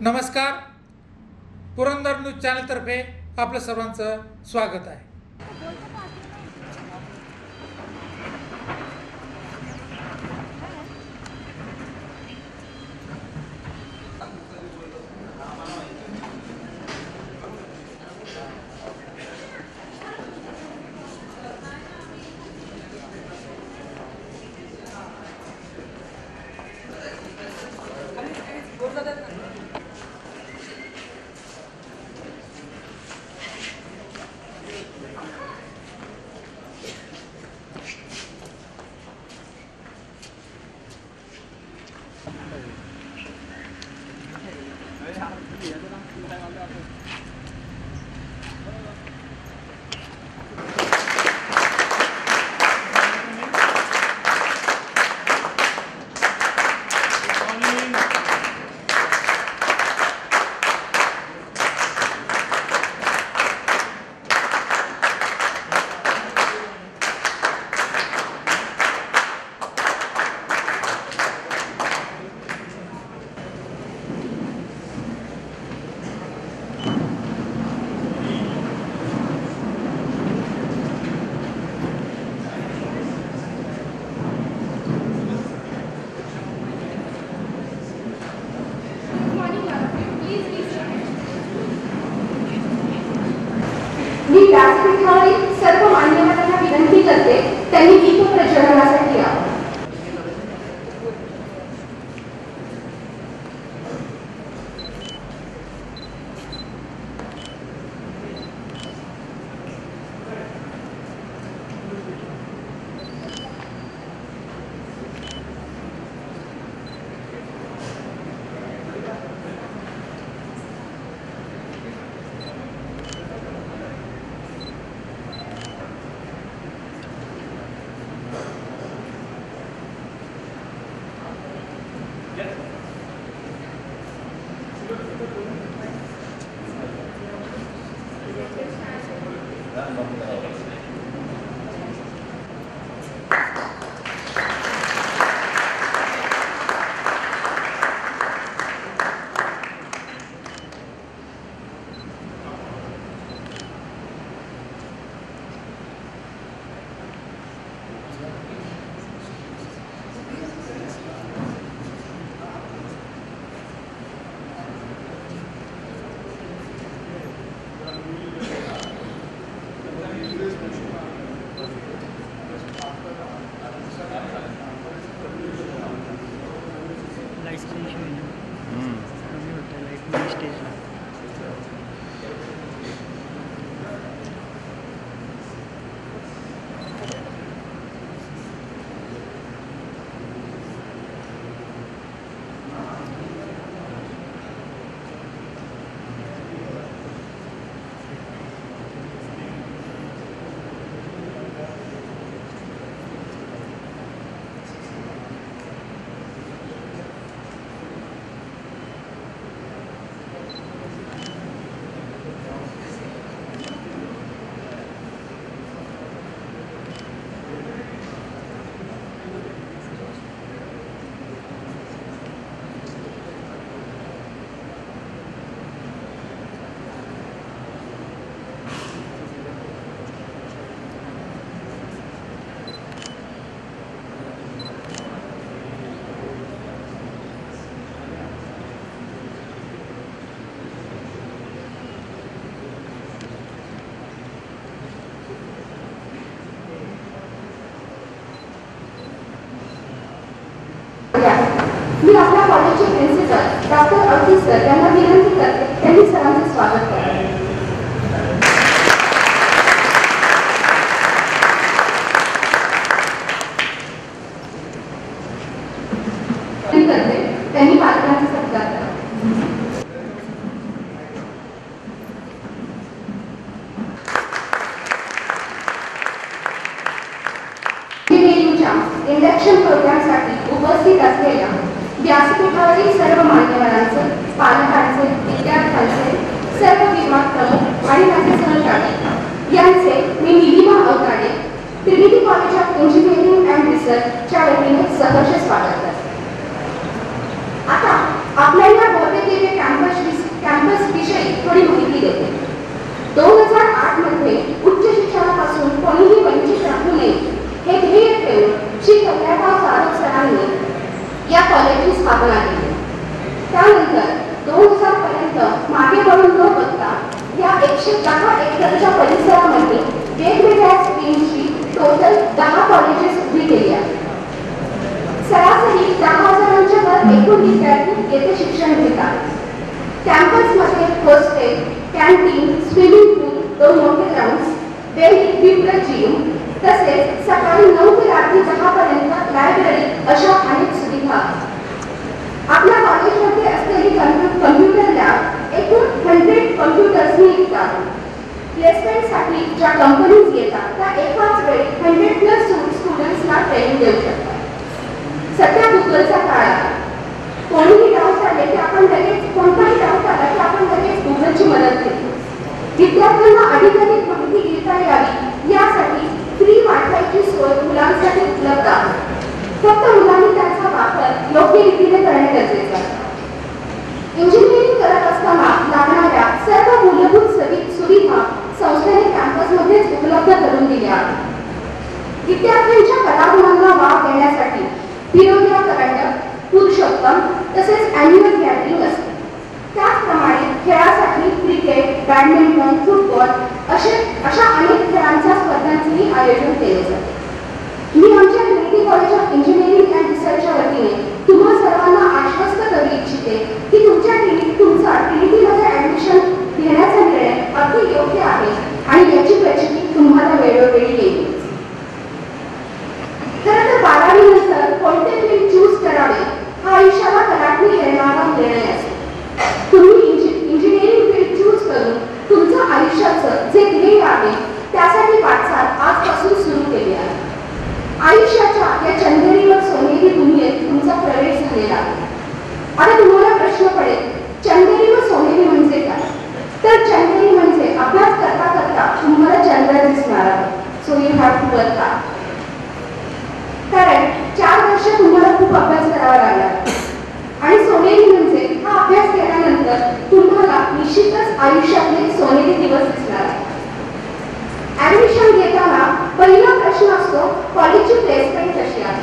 नमस्कार, पुरंदर न्यूज चॅनलतर्फे आपलं सर्वांचं स्वागत आहे. मी व्यासपीठावरील सर्व मान्यवरांना विनंती करते त्यांनी दीप प्रज्वलनासाठी यावं. मी आपल्या कॉलेजचे प्रिन्सिपल डॉक्टर अवधी सर यांना विनंती करते त्यांनी सरांचे स्वागत करावे. त्यांनी पालकांचा सत्कार करावा. इंडक्शन प्रोग्रामसाठी उपस्थित असलेल्या व्यासपीठावरील सर्व मान्यवरांचे, पालकांचे, विद्यार्थ्यांचे, सर्व विभाग प्रमुख आणि माझे सहकारी यांचे मी Nilima Awatade, Trinity college of engineering and रिसर्चच्या वतीने सहर्ष स्वागत करते. आता आपल्या एकूण विद्यार्थी येथे शिक्षण घेतात. कॅम्पसमध्ये हॉस्टेल, कॅन्टीन, स्विमिंग पूल, 2 मोठे ग्राउंड्स, वेल इक्विप्ड जिम, तसेच सकाळी 9 ते रात्री 10 पर्यंत लायब्ररी अशा अनेक सुविधा. आपल्या कॉलेजमध्ये असलेली कम्प्युटर लॅब एकूण 100 कम्प्युटर्सनी निघतात. प्लेसमेंटसाठी ज्या कंपनीज येतात त्या एकाच वेळी 100+ स्टुडंट्सना ट्रेनिंग देऊ शकतात. सध्या गुगलचा काळ आहे. कोणीही डाऊट आले की आपण लगेच कोणताही डाऊट आला की आपण लगेच गुगलची मदत घेतो. विद्यार्थ्यांना अधिकाधिक माहिती घेता यावी यासाठी फ्री वायफायची सोय मुलांसाठी उपलब्ध आहे. फक्त मुलांनी त्याचा वापर योग्य रीतीने करणे गरजेचे आहे. इंजिनिअरिंग करत असताना लागणाऱ्या सर्व मूलभूत सुविधा संस्थेने कॅम्पसमध्येच उपलब्ध करून दिल्या आहेत. विद्यार्थ्यांच्या कलागुणांना वाव देण्यासाठी विनोदीय करंडक, पुरुषोत्तम तसेच अॅन्युअल गॅदरिंग असते. त्याचप्रमाणे खेळासाठी क्रिकेट, बॅडमिंटन, फुटबॉल अशा अनेक खेळांच्या स्पर्धांचेही आयोजन केले जाते. मी आमच्या Trinity college of engineering and रिसर्चच्या वतीने तुम्हा सर्वांना आश्वस्त करू इच्छिते की तुमचा ट्रिनिटीमध्ये ॲडमिशन घेण्याचा निर्णय अगदी योग्य आहे आणि याची प्रचिती तुम्हाला वेळोवेळी येईल. खरं तर 12वी नंतर कोणते फील्ड चूज करावे हा आयुष्याला कलाटणी येणारा निर्णय असतो. तुम्ही इंजिनिअरिंग फील्ड चूज करून तुमचं आयुष्याचं जे ध्येय आहे त्यासाठी वाटचाल आजपासून सुरू केली आहे. आयुष्याच्या या चंदेरी व सोनेरी दुनियेत तुमचा प्रवेश झालेला आहे. आता तुम्हाला प्रश्न पडेल, चंदेरी व सोनेरी म्हणजे काय? तर चंदेरी म्हणजे अभ्यास करता करता तुम्हाला चंद्र दिसणार आहे. So you have to work hard. कारण 4 वर्ष तुम्हाला खूप अभ्यास करावा लागला आणि सोनेरी म्हणजे हा अभ्यास केल्यानंतर तुम्हाला निश्चितच आयुष्यातले सोनेरी दिवस दिसणार आहे. ऍडमिशन घेताना पहिला प्रश्न असतो कॉलेजची प्लेसमेंट कशी आहे.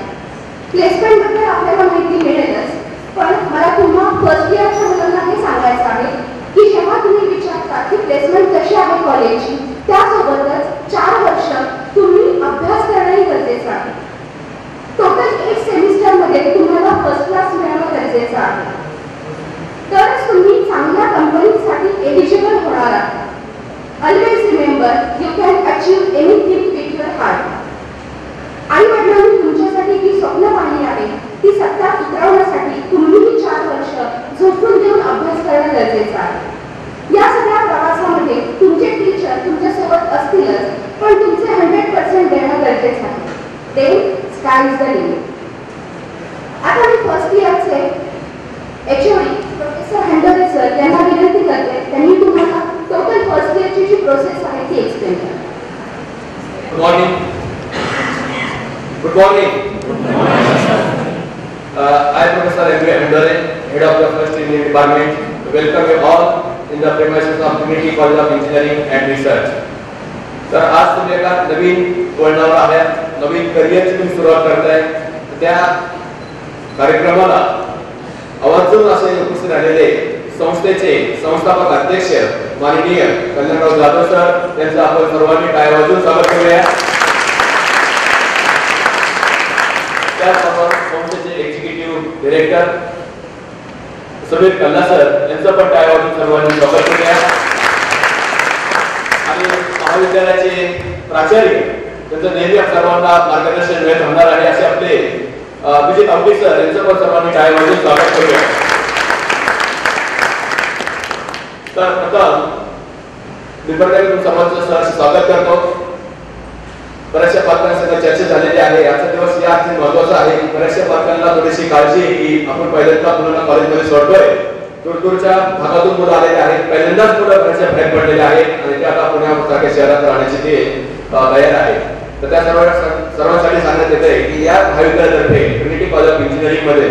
प्लेसमेंट बद्दल आपल्याला माहिती मिळेलच, पण मला तुम्हा फर्स्ट इयरच्या मुलांना हे सांगायचं आहे की जेव्हा तुम्ही विचारता की प्लेसमेंट कशी आहे कॉलेजची, त्यासोबतच 4 वर्ष तुम्ही अभ्यास करणंही गरजेचं आहे. टोटल 1 सेमिस्टरमध्ये तुम्हाला फर्स्ट क्लास मिळवणं गरजेचं आहे. तरच तुम्ही चांगल्या कंपनीसाठी एलिजिबल होणार आहात. Always remember, you can achieve anything with your heart. आई वडिलांनी तुमच्यासाठी जी स्वप्न पाहिली आहे ती सत्यात उतरवण्यासाठी तुम्हीही 4 वर्ष झोपून देऊन अभ्यास करणं गरजेचं आहे. या सगळ्या प्रवासामध्ये तुमचे टीचर तुमच्यासोबत असतीलच, पण तुमचे 100% देणं गरजेचं आहे. Then sky is the limit. आता मी फर्स्ट इयरचे HOD प्रोफेसर हंडोरे सर यांना विनंती करते त्यांनी तुम्हाला टोटल फर्स्ट इयरची जी प्रोसेस आहे ती एक्सप्लेन करा. Good morning. Good morning. I am Professor M.V. Handore, Head of the First Engineering Department. Welcome you all in the premises of Trinity College of Engineering and Research. तर आज तुम्ही एका नवीन वळणावर आहात, नवीन करिअरची तुम्ही सुरुवात करताय. त्या कार्यक्रमाला आवर्जून असे उपस्थित राहिलेले संस्थेचे संस्थापक अध्यक्ष माननीय कल्याणराव जाधव सर यांचं आपण सर्वांनी टाळ्या वाजवून स्वागत करूया. त्याचबरोबर संस्थेचे एक्झिक्युटिव्ह डिरेक्टर सुनील कल्ला सर यांचं पण टाळ्या वाजवून सर्वांनी स्वागत करूया. आणि महाविद्यालयाचे प्राचार्य त्यांचं नेहमी सर्वांना मार्गदर्शन मिळत राहणार आहे असे आपले अभिजित आवटे सर यांचं पण सर्वांनी टाळ्या वाजवून स्वागत करूया. तर प्रथम मी सर्वांचं सहर्ष स्वागत करतो. बऱ्याचशा पालकांसंग चर्चा झालेली आहे. आजचा दिवस या अर्थी महत्त्वाचा आहे. बऱ्याचशा पालकांना थोडीशी काळजी आहे की आपण पहिल्यांदा मुलांना कॉलेजमध्ये सोडतोय. दूरदूरच्या भागातून मुलं आलेले आहेत. पहिल्यांदाच मुलं घरच्या बाहेर पडलेले आहेत आणि ते आता पुण्यासारख्या शहरात राहण्याची ते तयार आहे. तर त्या सर्वांसाठी सांगण्यात येत आहे की या महाविद्यालयातर्फे ट्रिनिटी कॉलेज ऑफ इंजिनिअरिंग मध्ये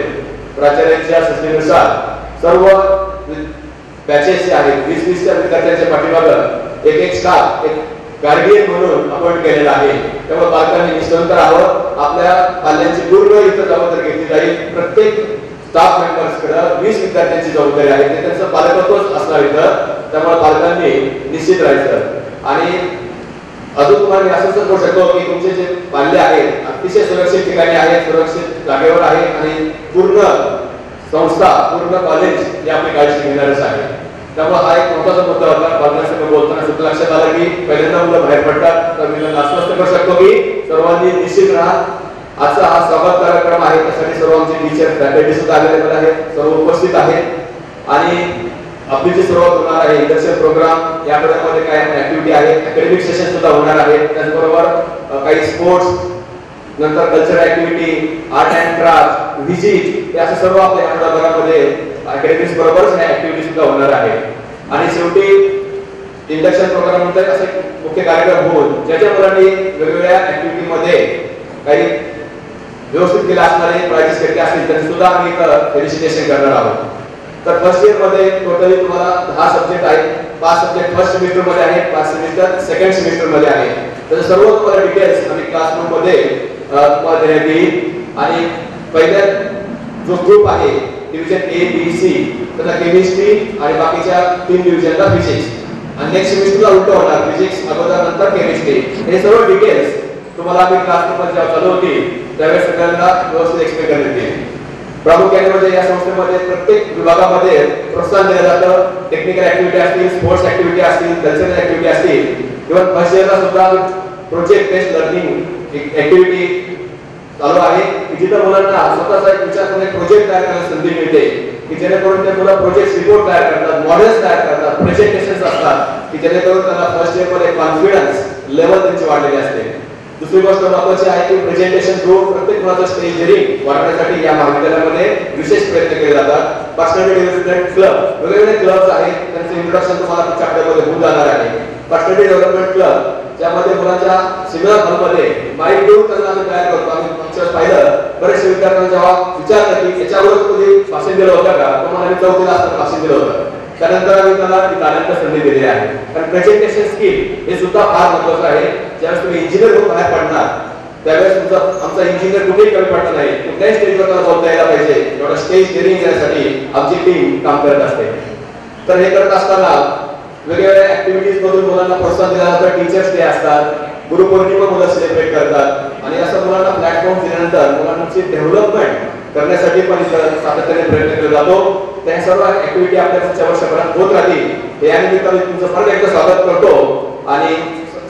प्राचार्यांच्या सूचनेनुसार सर्व बॅचेस जे आहेत 20-20 विद्यार्थ्यांच्या पाठीमागं एक स्टाफ एक गार्डियन म्हणून अपॉइंट केलेला आहे. त्यामुळे पालकांनी निश्चिंत राहावं. आपल्या पाल्यांची पूर्ण इथं जबाबदारी घेतली जाईल. प्रत्येक स्टाफ मेंबर्सकडे 20 विद्यार्थ्यांची जबाबदारी आहे. ते त्यांचं पालकत्वच असणार इथं. त्यामुळे पालकांनी निश्चित राहायचं. आणि अजून तुम्हाला असं करू शकतो की तुमचे जे पाल्य आहेत अतिशय सुरक्षित ठिकाणी आहेत, सुरक्षित जागेवर आहेत आणि पूर्ण संस्था पूर्ण कॉलेज हे आपली काळजी घेणारच आहे. त्यामुळे हा एक महत्त्वाचा मुद्दा होता. पालकांसंग बोलताना सुद्धा लक्षात आलं की पहिल्यांदा मुलं बाहेर पडतात तर मी त्यांना आश्वस्त करू शकतो की सर्वांनी निश्चित राहा. आजचा हा स्वागत कार्यक्रम आहे त्यासाठी सर्व आमचे टीचर फॅकल्टी सुद्धा अवेलेबल आहेत, सर्व उपस्थित आहेत आणि आपली जी सुरुवात होणार आहे इंडस्ट्रियल प्रोग्राम या आठवड्यामध्ये काय ऍक्टिव्हिटी आहे, अकॅडमिक सेशन सुद्धा होणार आहे. त्याचबरोबर काही स्पोर्ट्स, नंतर cultural activity, art and craft, visit हे असं सर्व आपल्या आठवड्याभरामध्ये अकॅडमिक्स बरोबरच ह्या ऍक्टिव्हिटी सुद्धा होणार आहे. आणि शेवटी इंडक्शन प्रोग्राम नंतर असा एक मुख्य कार्यक्रम होऊन ज्याच्या मुलांनी वेगवेगळ्या ऍक्टिव्हिटीमध्ये काही व्यवस्थित केले असणारे प्राइजेस घेतले असतील त्यांनी सुद्धा आम्ही फेलिसिटेशन करणार आहोत. तर फर्स्ट इयर मध्ये टोटली तुम्हाला 10 सब्जेक्ट आहेत. 5 सब्जेक्ट फर्स्ट सेमिस्टर मध्ये आहेत, 5 सेमिस्टर सेकंड सेमिस्टर मध्ये आहेत. तर सर्व तुम्हाला डिटेल्स आम्ही क्लासरूम मध्ये तुम्हाला देण्यात येईल. आणि पहिल्या जो ग्रुप आहे डिव्हिजन ए बी सी त्याचा केमिस्ट्री आणि बाकीच्या 3 डिव्हिजनला फिजिक्स आणि नेक्स्ट सेमिस्टरला उलट होणार, फिजिक्स अगोदर नंतर केमिस्ट्री. हे सर्व डिटेल्स तुम्हाला आम्ही क्लासरूम मध्ये जेव्हा चालू होतील त्यावेळेस सगळ्यांना व्यवस्थित एक्सप्लेन करण्यात येईल. प्रामुख्याने म्हणजे या संस्थेमध्ये प्रत्येक विभागामध्ये प्रोत्साहन दिलं जातं. टेक्निकल ऍक्टिव्हिटी असतील, स्पोर्ट्स ऍक्टिव्हिटी असतील, कल्चरल ऍक्टिव्हिटी असतील, इव्हन फर्स्ट इयरला सुद्धा प्रोजेक्ट बेस्ड लर्निंग ऍक्टिव्हिटी चालू आहे की जिथं मुलांना स्वतःचा एक विचार करून प्रोजेक्ट तयार करण्याची संधी मिळते की जेणेकरून ते मुलं प्रोजेक्ट रिपोर्ट तयार करतात, मॉडेल्स तयार करतात, प्रेझेंटेशन्स असतात की जेणेकरून त्यांना फर्स्ट इयर मध्ये कॉन्फिडन्स लेवल त्यांची वाढलेली असते. दुसरी गोष्ट महत्त्वाची आहे की प्रेझेंटेशन थ्रू प्रत्येक मुलाचं स्टेज डेअरिंग वाढवण्यासाठी या महाविद्यालयामध्ये विशेष प्रयत्न केले जातात. पर्सनॅलिटी डेव्हलपमेंट क्लब, वेगवेगळे क्लब्स आहेत, त्यांचं इंट्रोडक्शन तुम्हाला चॅप्टरमध्ये होऊन जाणार आहे. पर्सनॅलिटी डेव्हलपमेंट क्लब ज्यामध्ये मुलांच्या सेमिनार हॉलमध्ये माईक देऊन त्यांना आम्ही तयार करतो. आम्ही मागच्या पाहिलं बरेचसे विद्यार्थ्यांना जेव्हा विचारलं की याच्यावर तुम्ही भाषण दिलं होतं का, तुम्हाला मी 4थीला असताना भाषण दिलं होतं, त्यानंतर आम्ही त्याला ताल्यांतर संधी दिलेली आहे. कारण प्रेझेंटेशन स्किल हे सुद्धा फार महत्त्वाचं आहे. ज्यावेळेस तुम्ही इंजिनियर होऊन बाहेर पडणार त्यावेळेस आमचा इंजिनियर कुठेही कमी पडत नाही, कुठल्याही स्टेजवर त्याला बोलता यायला पाहिजे एवढं स्टेज डेअरिंग करण्यासाठी आमची टीम काम करत असते. तर हे करत असताना वेगवेगळ्या ऍक्टिव्हिटीज मधून मुलांना प्रोत्साहन दिलं जातं. टीचर्स डे असतात, गुरुपौर्णिमा मुलं सेलिब्रेट करतात आणि असं मुलांना प्लॅटफॉर्म दिल्यानंतर मुलांची डेव्हलपमेंट करण्यासाठी पण सातत्याने प्रयत्न केला जातो. त्या सर्व ऍक्टिव्हिटी आपल्या पुढच्या वर्षभरात होत राहतील. या निमित्ताने तुमचं परत एकदा स्वागत करतो आणि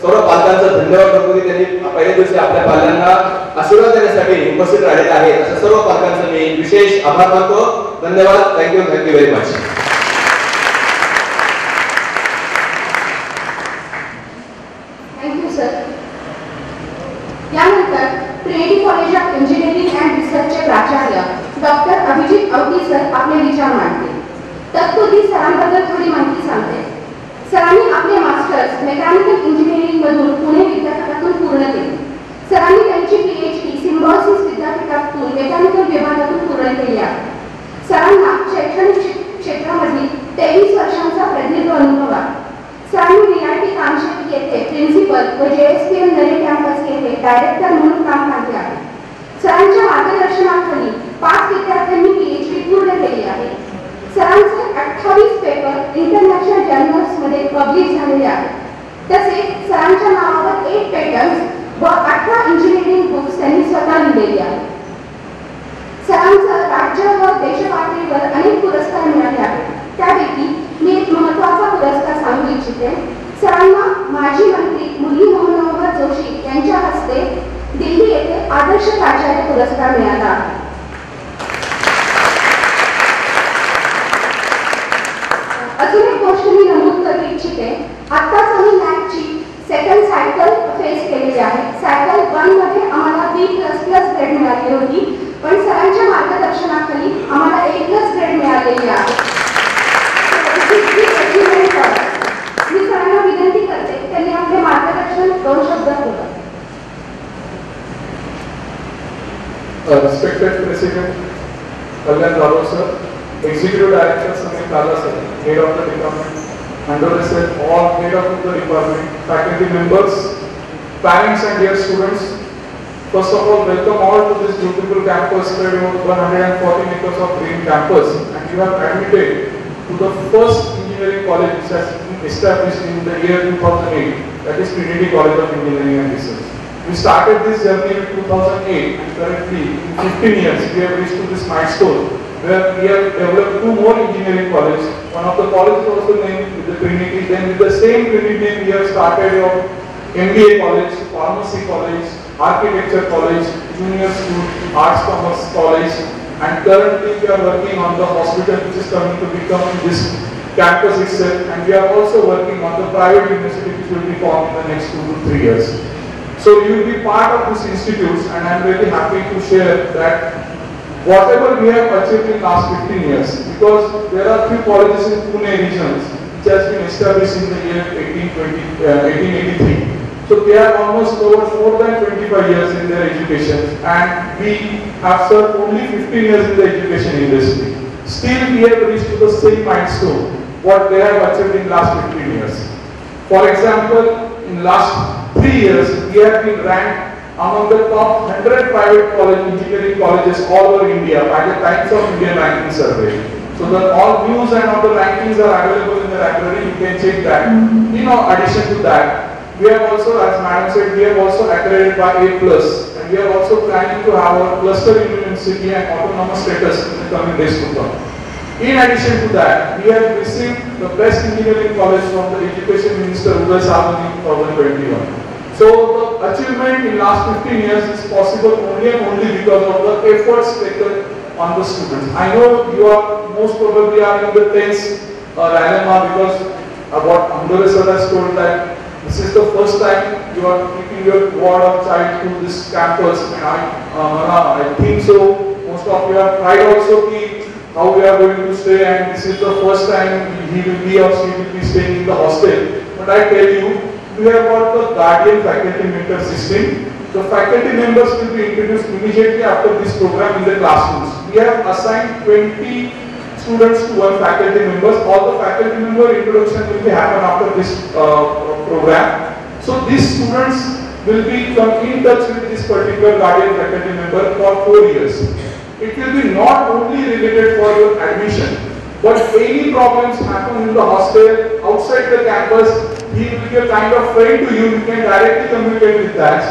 सर्व पालकांचं धन्यवाद करतो की त्यांनी पहिल्या दिवशी आपल्या पाल्यांना आशीर्वाद देण्यासाठी उपस्थित राहिलेले आहेत. अशा सर्व पालकांचं मी विशेष आभार मानतो. धन्यवाद. Thank you very much. Thank you sir. यानंतर Trinity college of engineering and रिसर्चचे प्राचार्य डॉक्टर अभिजित अवटी सर आपले विचार मांडतील. तत्पूर्वी सरांबद्दल थोडी माहिती सांगते. सरांनी आपले मास्टर्स मेकॅनिकल इंजिनिअरिंग मधून पुणे विद्यापीठातून पूर्ण केले. सरांनी त्यांची पीएचडी सिम्बॉयसिस विद्यापीठातून मेकॅनिकल विभागातून पूर्ण केली आहे. सरांना शैक्षणिक क्षेत्रामध्ये 23 वर्षांचा प्रदीर्घ अनुभव आहे. सरांनी वीआयटी कामशेत येथे प्रिन्सिपल व जेएसपीएम नरे कॅम्पस येथे डायरेक्टर म्हणून काम पाहिले आहे. सरांच्या मार्गदर्शनाखाली 5 विद्यार्थ्यांनी पीएचडी पूर्ण केली आहे. सरांचे 28 पेपर इंटरनॅशनल जर्नल्स मध्ये पब्लिश झालेले आहेत. तसेच सरांच्या नावावर 8 पेटंट्स व 18 इंजिनिअरिंग बुक्स त्यांनी स्वतः लिहिलेली आहेत. सरांचं राज्य व देशपातळीवर अनेक पुरस्कार मिळाले आहेत. त्यापैकी मी एक महत्त्वाचा पुरस्कार सांगू इच्छिते. सरांना माजी मंत्री मुरली मनोहर जोशी यांच्या हस्ते दिल्ली येथे आदर्श प्राचार्य पुरस्कार मिळाला आहे. अजून एक गोष्ट मी नमूद करू इच्छिते. आत्ताच आम्ही नॅकची सेकंड सायकल फेस केलेली आहे. सायकल 1 मध्ये आम्हाला B++ ग्रेड मिळाली होती, पण सरांच्या मार्गदर्शनाखाली आम्हाला A+ ग्रेड मिळालेली आहे. मी सरांना विनंती करते त्यांनी आपले मार्गदर्शन 2 शब्दात बोला. Respected President Kalyan Rao sir, Executive Director Samir Kala sir, Head of the Department, Mandore sir, all Head of the Department, faculty members, parents and dear students. First of all, welcome all to this beautiful campus spread over 114 acres of green campus, and you have admitted to the first engineering college which has been established in the year 2008, that is Trinity College of Engineering and Research. We started this journey in 2008 and currently in 15 years we have reached to this milestone where we have developed 2 more engineering colleges. One of the colleges also named with the Trinity. Then with the same Trinity name, we have started your MBA college, pharmacy college, architecture college, junior school, arts commerce college, and currently we are working on the hospital which is coming to become this campus itself, and we are also working on the private university which will be formed in the next 2 to 3 years. So you will be part of these institutes, and I am really happy to share that whatever we have achieved in last 15 years, because there are few colleges in Pune regions which has been established in the year 1883. So they are almost over more than 25 years in their education, and we have served only 15 years in the education industry. Still we have reached to the same milestone what they have achieved in last 15 years. For example, in last 3 years we have been ranked among the top 100 private engineering colleges all over India by the Times of India ranking survey. So the all news and all the rankings are available in the library, you can check that. In addition to that, we have also, as Madam said, we have also accredited by A+, and we are also planning to have a cluster university and autonomous status in the coming days to come. In addition to that, we have received the best engineering college from the Education Minister Uday Sawan in 2021. So the achievement in last 15 years is possible only and only because of the efforts taken on the students. I know you are most probably are in the tense dilemma because what Andore sir has told that this is the first time you are keeping your ward of child to this campus, and I think so. Most of you have tried also how we are going to stay, and this is the first time he will be or she will be staying in the hostel. But I tell you, we have got the guardian faculty mentor system. The faculty members will be introduced immediately after this program in the classrooms. We have assigned 20 students to one faculty members. All the faculty member introduction will be happen after this program. So these students will be in touch with this particular guardian faculty member for 4 years. It will be not only related for your admission, but any problems happen in the hostel, outside the campus, he will be a kind of friend to you. You can directly communicate with that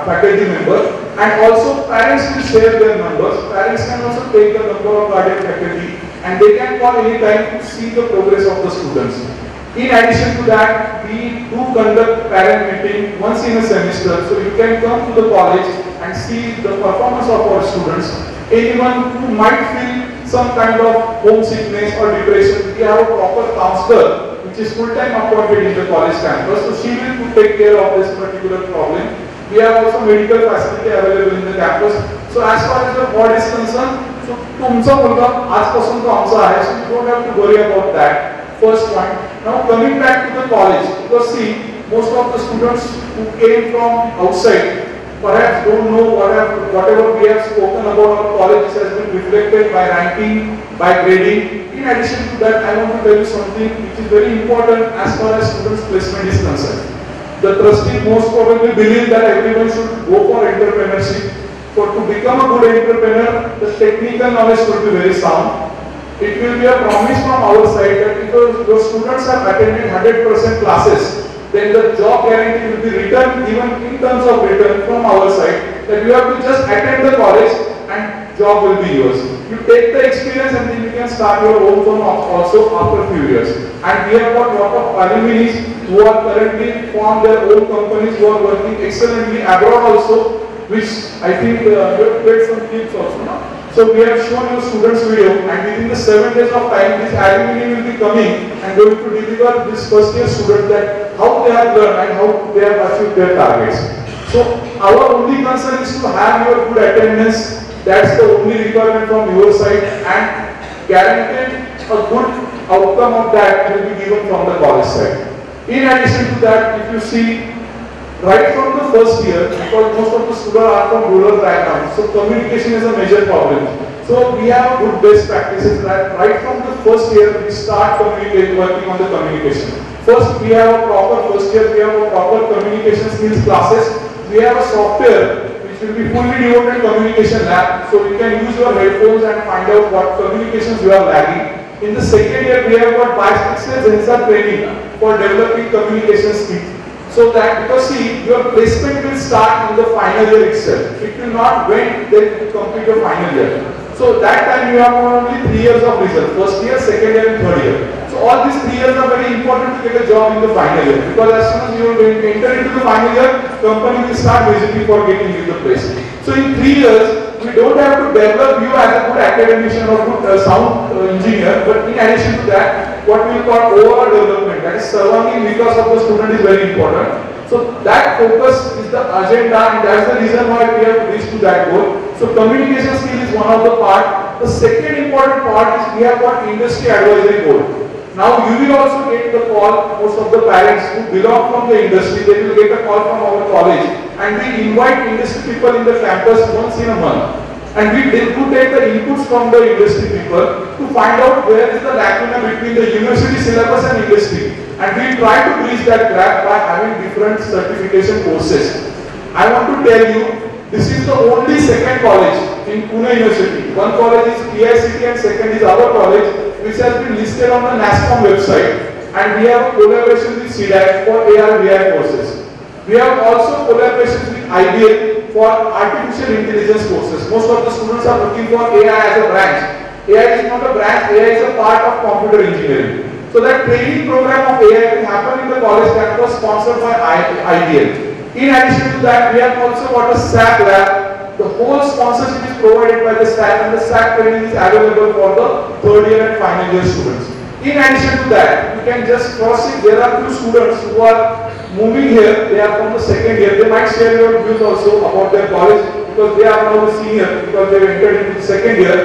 faculty member, and also parents will share their numbers. Parents can also take the number of guardian faculty, and they can call anytime to see the progress of the students. In addition to that, we do conduct parent meeting once in a semester, so you can come to the college and see the performance of our students. Anyone who might feel some kind of homesickness or depression, we have a proper counselor which is full-time appointed in the college campus, so she will take care of this particular problem. We have also medical facility available in the campus. So as far as the ward is concerned, so तुमचा मुलगा आजपासून तो आमचा आहे, so you don't have to worry about that. First point. Now coming back to the college, because see, most of the students who came from outside perhaps don't know whatever we have spoken about our college has been reflected by ranking, by grading. In addition to that, I want to tell you something which is very important as far as students' placement is concerned. The trustee most probably believe that everyone should go for entrepreneurship. For to become a good entrepreneur, the technical knowledge should be very sound. It will be a promise from our side that if your students have attended 100% classes, then the job guarantee will be written even in terms of return from our side, that you have to just attend the college and job will be yours. You take the experience and then you can start your own firm also after a few years. And we have got a lot of alumni who are currently formed their own companies, who are working excellently abroad also, which I think you have played some clips also. No? So we have shown you students video, and within the 7 days of time, this alumni will be coming and going to deliver this first year student that how they have learned and how they have achieved their targets. So our only concern is to have your good attendance. That's the only requirement from your side, and guaranteed a good outcome of that will be given from the college side. In addition to that, if you see, right from the first year, because most of the students are from rural background, so communication is a major problem. So we have good best practices that right from the first year we start working on the communication. First, we have a proper first year, we have a proper communication skills classes. We have a software which will be fully devoted communication lab, so you can use your headphones and find out what communications you are lagging. In the second year, we have got bispecial training for developing communication skills. So that, because see, your placement will start in the final year itself. It will not wait then to complete your final year. So that time you have only 3 years of result, first year, second year and third year. So all these 3 years are very important to get a job in the final year, because as soon as you are going to enter into the final year, company will start visiting for getting you the place. So in 3 years, we don't have to develop you as a good academician or good sound engineer, but in addition to that, what we call overall development, that is surrounding because of the student is very important. So that focus is the agenda, and that's the reason why we have reached to that goal. So communication skill is one of the part. The second important part is we have got industry advisory board. Now you will also get the call, most of the parents who belong from the industry, they will get a call from our college, and we invite industry people in the campus once in a month. And we do take the inputs from the industry people to find out where is the lacuna between the university syllabus and industry. And we try to bridge that gap by having different certification courses. I want to tell you, this is the only second college in Pune University. One college is PICT and second is our college, which has been listed on the NASCOM website. And we have a collaboration with CDAC for AR/VR courses. We have also collaborations with IBM for artificial intelligence courses. Most of the students are looking for AI as a branch. AI is not a branch, AI is a part of computer engineering. So that training program of AI will happen in the college campus sponsored by IBM. In addition to that, we have also got a SAP lab. The whole sponsorship is provided by the SAP, and the SAP training is available for the third year and final year students. In addition to that, you can just cross it. There are few students who are moving here, they are from the second year. They might share your views also about their college, because they are now the senior, because they have entered into the second year.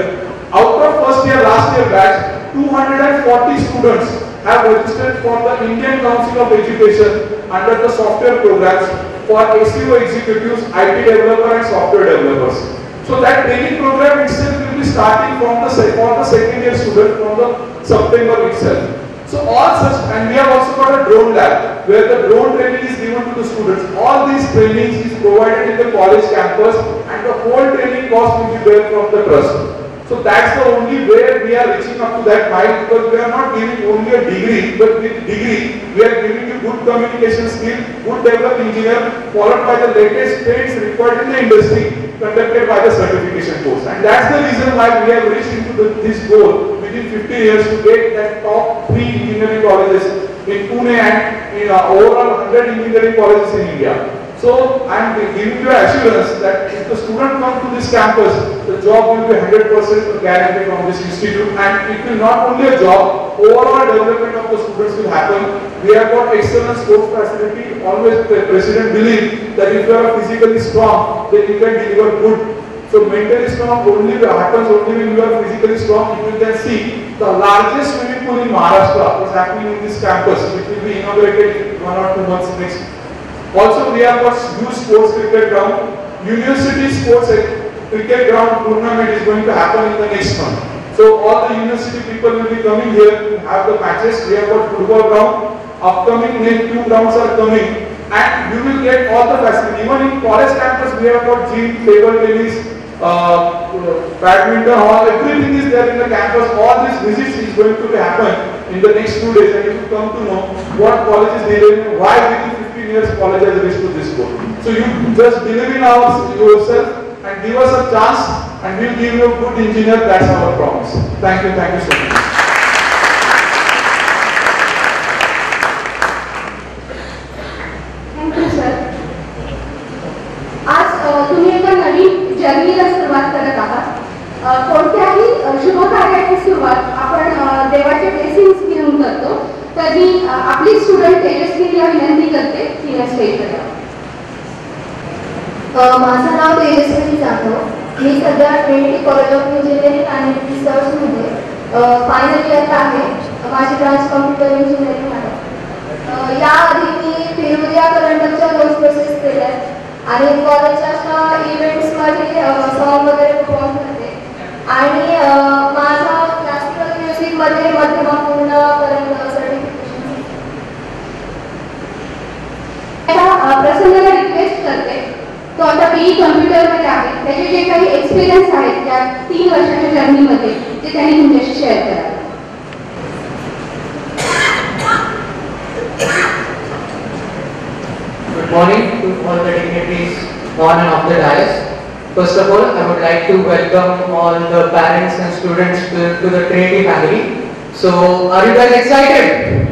Out of first year, last year batch, 240 students have registered for the Indian Council of Education under the software programs for SEO executives, IT developer and software developers. So that training program itself will be starting for the second year student from the September itself. So all such, and we have also got a drone lab where the drone training is given to the students. All these trainings is provided in the college campus, and the whole training cost will be paid from the trust. So that's the only way we are reaching up to that mile, because we are not giving only a degree, but with degree we are giving you good communication skill, good developed engineer, followed by the latest trends required in the industry, conducted by the certification course. And that's the reason why we have reached into this goal within 15 years to get that top 3 engineering colleges in Pune and in overall 100 engineering colleges in India. So I am giving you assurance that if the student comes to this campus, the job will be 100% guaranteed from this institute, and it will not only a job, overall development of the students will happen. We have got excellent sports facility. Always the president believes that if you are physically strong, then you can deliver good. So mentally strong only happens only when you are physically strong. You can see the largest swimming pool in Maharashtra is happening in this campus, which will be inaugurated in 1 or 2 months next. Also, we have got huge sports cricket ground. University sports cricket ground tournament is going to happen in the next month. So all the university people will be coming here to have the matches. We have got football ground. Upcoming next 2 grounds are coming, and you will get all the facilities. Even in college campus, we have got gym, table tennis, badminton hall. Everything is there in the campus. All these visits is going to happen in the next 2 days, and you will come to know what college is there, why within 15 years college has reached to this goal. So you just believe in yourself and give us a chance, and we'll give you a good engineer. That's our promise. Thank you so much. Thank you sir. आज तुम्ही एका नवीन जर्नीला सुरुवात करत आहात. कोणत्याही शुभ कार्याची सुरुवात आपण देवाचे ब्लेसिंग्स घेऊन करतो. तर मी आपली स्टुडंट तेजस्वीला विनंती करते की या स्टेजवर यावं. माझं नाव तेजस्वी जाधव. मी सध्या ट्रिनिटी कॉलेज ऑफ इंजिनिअरिंग आणि रिसर्चमध्ये फायनल इयरला आहे. माझी ब्रांच कॉम्प्युटर इंजिनिअरिंग आहे. याआधी मी फिरोदिया करंडकच्या कोर्स प्रोसेस केल्या आणि कॉलेजच्या इव्हेंट्समध्ये सॉन्ग वगैरे परफॉर्म करते आणि माझा क्लासिकल म्युझिकमध्ये मध्यमापूर्णपर्यंत सर्टिफिकेशन. प्रसन्नला रिक्वेस्ट करते, तो आता BE कम्प्युटरमध्ये आहे, त्याचे जे काही एक्सपिरियन्स आहेत त्या 3 वर्षाच्या जर्नीमध्ये ते त्यांनी तुमच्याशी शेअर करावे. Good morning to all the dignitaries on and off the dais. First of all, I would like to welcome all the parents and students to the Trinity family. So, are you guys excited?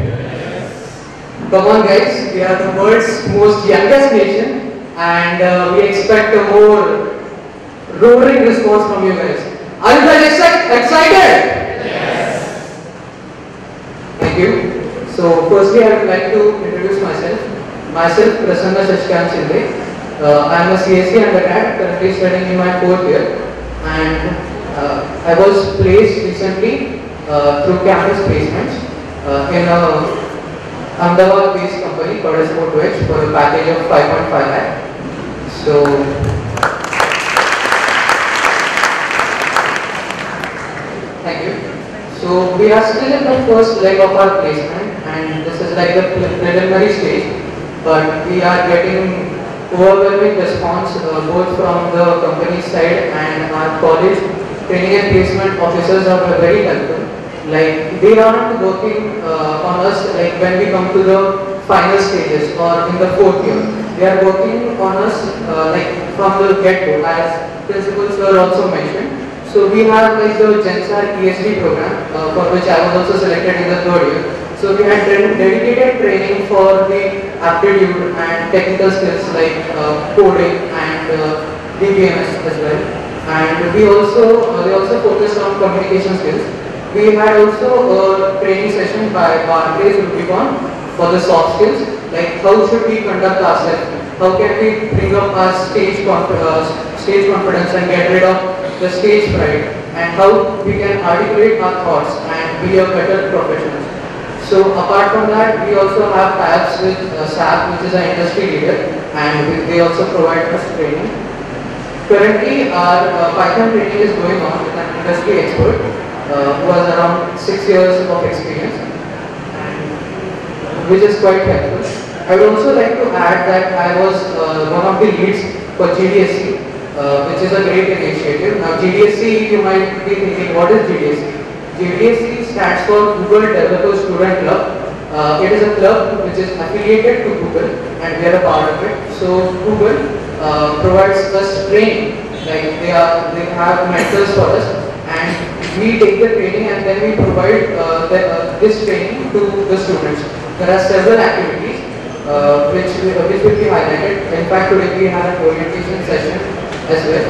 Come on guys, we are the world's most youngest nation and we expect a more roaring response from you guys. Are you guys excited? Yes. Thank you. So firstly I would like to introduce myself. Myself, Prasanna Shashikant Shinde. I am a CSC undergrad, currently studying in my 4th year and I was placed recently through campus placements in a Ahmedabad-based company called as Sportwedge for a package of 5.5 lakh. So, thank you. So, we are still in the first leg of our placement and this is like the preliminary stage, but we are getting overwhelming response both from the company side and our college training and placement officers are very helpful. Like they aren't working on us like when we come to the final stages or in the 4th year. They are working on us like from the get-go as principals were also mentioned. So we have like the GenSAR PhD program for which I was also selected in the 3rd year. So we had dedicated training for the aptitude and technical skills like coding and DBMS as well. And they also focused on communication skills. We had also a training session by Barclays Rubicon for the soft skills, like how should we conduct ourselves, how can we bring up our stage confidence and get rid of the stage fright, and how we can articulate our thoughts and be a better professional. So apart from that, we also have tabs with SAP, which is an industry leader, and they also provide us training. Currently, our Python training is going on with an industry expert who has around 6 years of experience, and which is quite helpful. I would also like to add that I was one of the leads for GDSC, which is a great initiative. Now GDSC, you might be thinking, what is GDSC? GDSC stands for Google Developer Student Club. It is a club which is affiliated to Google and we are a part of it. So Google provides us training, like they have mentors for us and we take the training and then we provide this training to the students. There are several activities which will be highlighted. In fact, today we have an orientation session as well.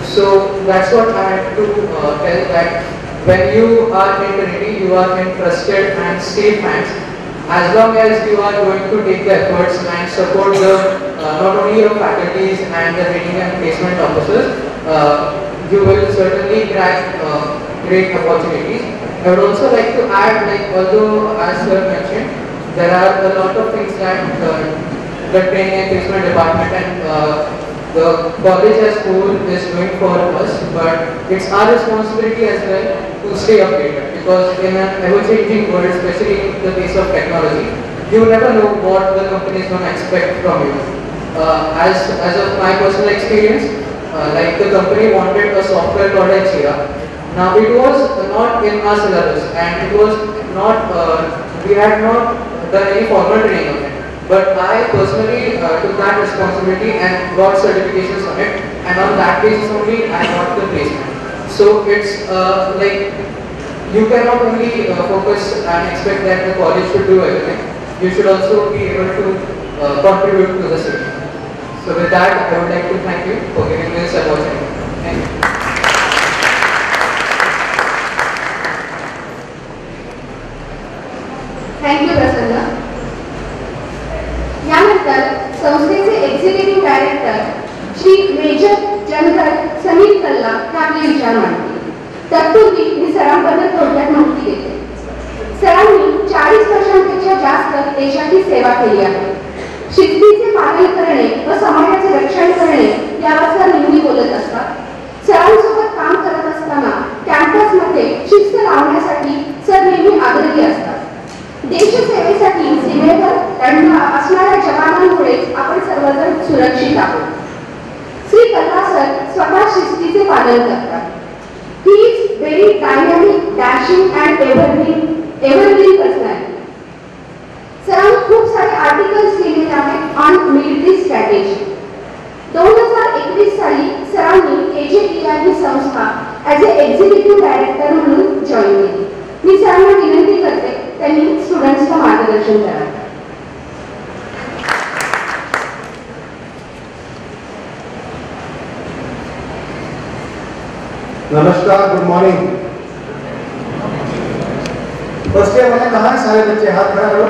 So that's what I had to tell, that when you are in Trinity, you are in trusted and safe hands. As long as you are going to take the efforts and support the not only your faculties and the training and placement officers, you will certainly grab great opportunities. I would also like to add, like although as sir mentioned, there are a lot of things that the training and placement department and the college as whole is doing for us, but it's our responsibility as well to stay updated, because in an ever-changing world, especially in the case of technology, you never know what the company is going to expect from you. As of my personal experience, like the company wanted a software called Jira. Now it was not in our syllabus and it was not, we had not done any formal training on it. But I personally took that responsibility and got certifications on it, and on that basis only I got the placement. So it's like you cannot only focus and expect that the college should do everything. You should also be able to contribute to the city. So with that, I would like to thank you for giving me this opportunity. Thank you. Thank you, Prasanna. यानंतर संस्थेचे executive director Shri major general Samir Kalla हे आपले विचार मांडतील. तत्पूर्वी मी सरांबद्दल थोडक्यात माहिती देते. सरांनी 40 वर्षांपेक्षा जास्त देशाची सेवा केली आहे. शिस्तीचे पालन करणे व समाजाचे रक्षण करणे यावर सर नेहमी बोलत असतात. सरांसोबत काम करत असताना कॅम्पसमध्ये शिस्त लावण्यासाठी सर नेहमी आग्रही असतात. देशसेवेसाठी सीमेवर असणाऱ्या जवानांमुळे आपण सर्वजण सुरक्षित आहोत. श्री कल्ला सर स्वतः शिस्तीचे पालन करतात. He is very dynamic, dashing and evergreen personality. सरांनी खूप सारे आर्टिकल्स लिहिलेले आहेत ऑन मिलिटरी स्ट्रॅटेजी. 2021 साली सरांनी गुड मॉर्निंग। फर्स्ट ईयर वाले कहाँ हैं सारे बच्चे? हाथ खड़ा करो।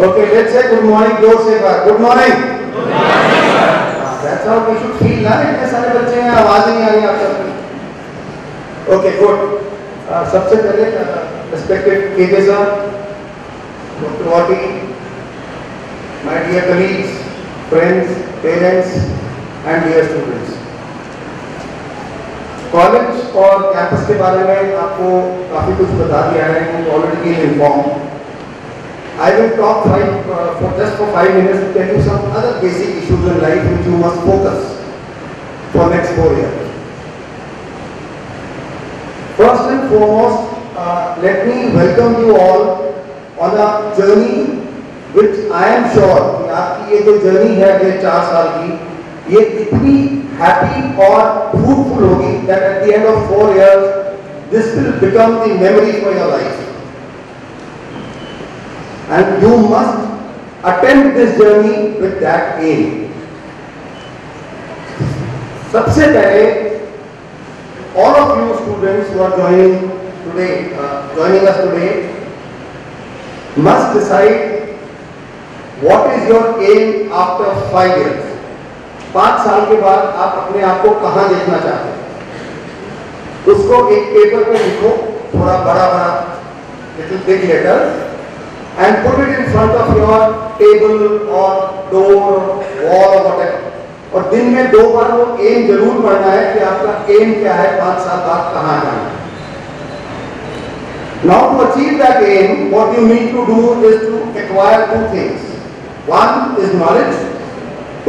Okay, let's say good morning जोर से एक बार। Good morning. That's how we should feel ना, इतने सारे बच्चे हैं, आवाज नहीं आ रही आप सबकी। Okay good. सबसे पहले respected KJ sir, doctor Wati, my dear colleagues, friends, parents and dear students, college और कैंपस के बारे में आपको काफी कुछ बता दिया है, already been inform. I will talk for 5 minutes to tell you some other basic issues in life which you must focus for next 4 years. First and foremost, let me welcome you all on a journey which I am sure कि आपकी ये जो journey है अगले 4 साल की, ये इतनी happy और fruitful होगी that at the end of 4 years this will become the memory for your life. And you must attempt this journey with that aim. सबसे पहले, all of you students who are joining us today, must decide what is your aim after 5 years. 5 साल के बाद आप अपने आप को कहाँ देखना चाहते हैं? उसको एक पेपर पे लिखो, थोड़ा बड़ा little big letters, and put it in front of your table or door or wall or whatever. और दिन में 2 बार वो एम जरूर पढ़ना है कि आपका एम क्या है, 5 साल बाद कहाँ जाना है। Now to achieve that aim, what you need to do is to acquire 2 things. 1 is knowledge,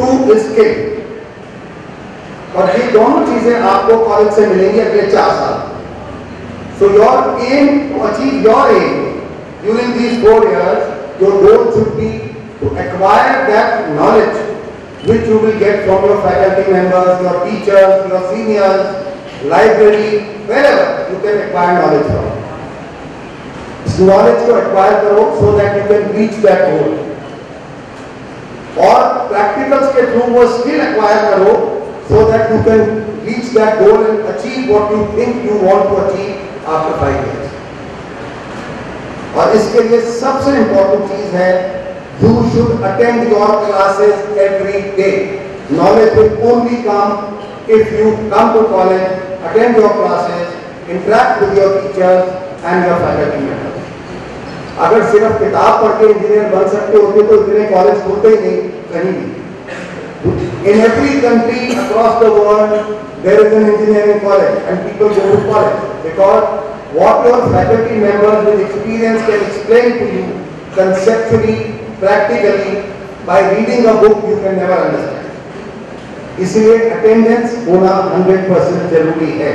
2 is skill. और ये दोनों चीजें आपको कॉलेज से मिलेंगी अगले 4 साल। So your aim, to achieve your aim during these 4 years, your goal should be to acquire that knowledge which you will get from your faculty members, your teachers, your seniors, library, wherever you can acquire knowledge from. इस knowledge को acquire करो so that you can reach that goal. और practicals के through वो skill acquire करो so that you can reach that goal and achieve what you think you want to achieve after 5 years. और इसके लिए सबसे इम्पोर्टेंट चीज है, you should attend your classes every day. Knowledge will only come if you come to college, attend your classes, interact with your teachers and your faculty members. अगर सिर्फ किताब पढ़ के इंजीनियर बन सकते होते तो इतने कॉलेज होते ही नहीं कहीं भी। In every country across the world there is an engineering college and people go to college because what your faculty members with experience can explain to you conceptually, practically, by reading a book you can never understand. इसलिए attendance होना 100% जरूरी है।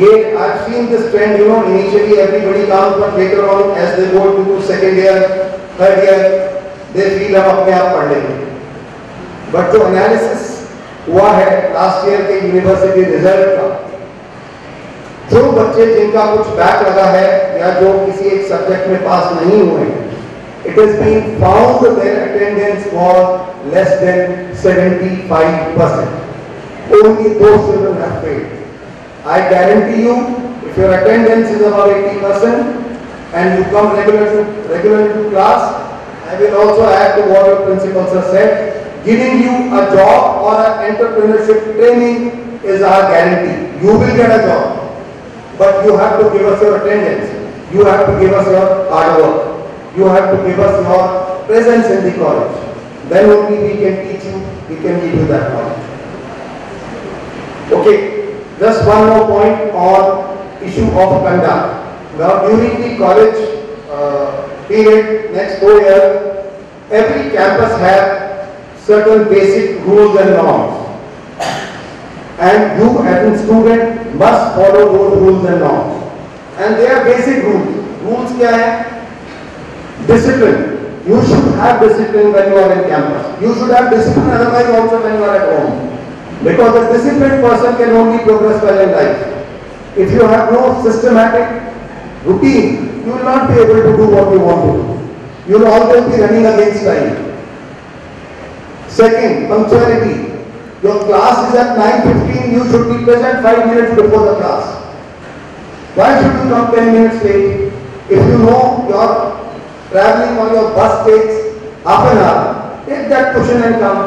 ये I've seen this trend, you know, initially everybody comes but later on as they go to second year, third year, they feel हम अपने आप पढ़ लेंगे। But जो analysis हुआ है last year के यूनिवर्सिटी रिजल्ट का, जो बच्चे जिनका कुछ बैक लगा है या जो किसी एक सब्जेक्ट में पास नहीं हुए, it has been found their attendance was less than 75%. Only those children have failed. I guarantee you, if your attendance is above 80% and you come regularly to class, I will also add to what your principals have said. Giving you a job or an entrepreneurship training is our guarantee. You will get a job. But you have to give us your attendance. You have to give us your hard work. You have to give us your presence in the college. Then only we can teach you, we can give you that knowledge. Okay, just one more point on issue of conduct. Now during the college period, next 4 years, every campus has certain basic rules and norms. And you as a student must follow those rules and norms. And they are basic rules. Rules क्या है? Discipline. You should have discipline when you are in campus. You should have discipline otherwise also when you are at home. Because a disciplined person can only progress well in life. If you have no systematic routine, you will not be able to do what you want to do. You will always be running against time. Second, punctuality. Your class is at 9:15, you should be present 5 minutes before the class. Why should you come 10 minutes late? If you know your traveling on your bus takes half an hour, take that cushion and come.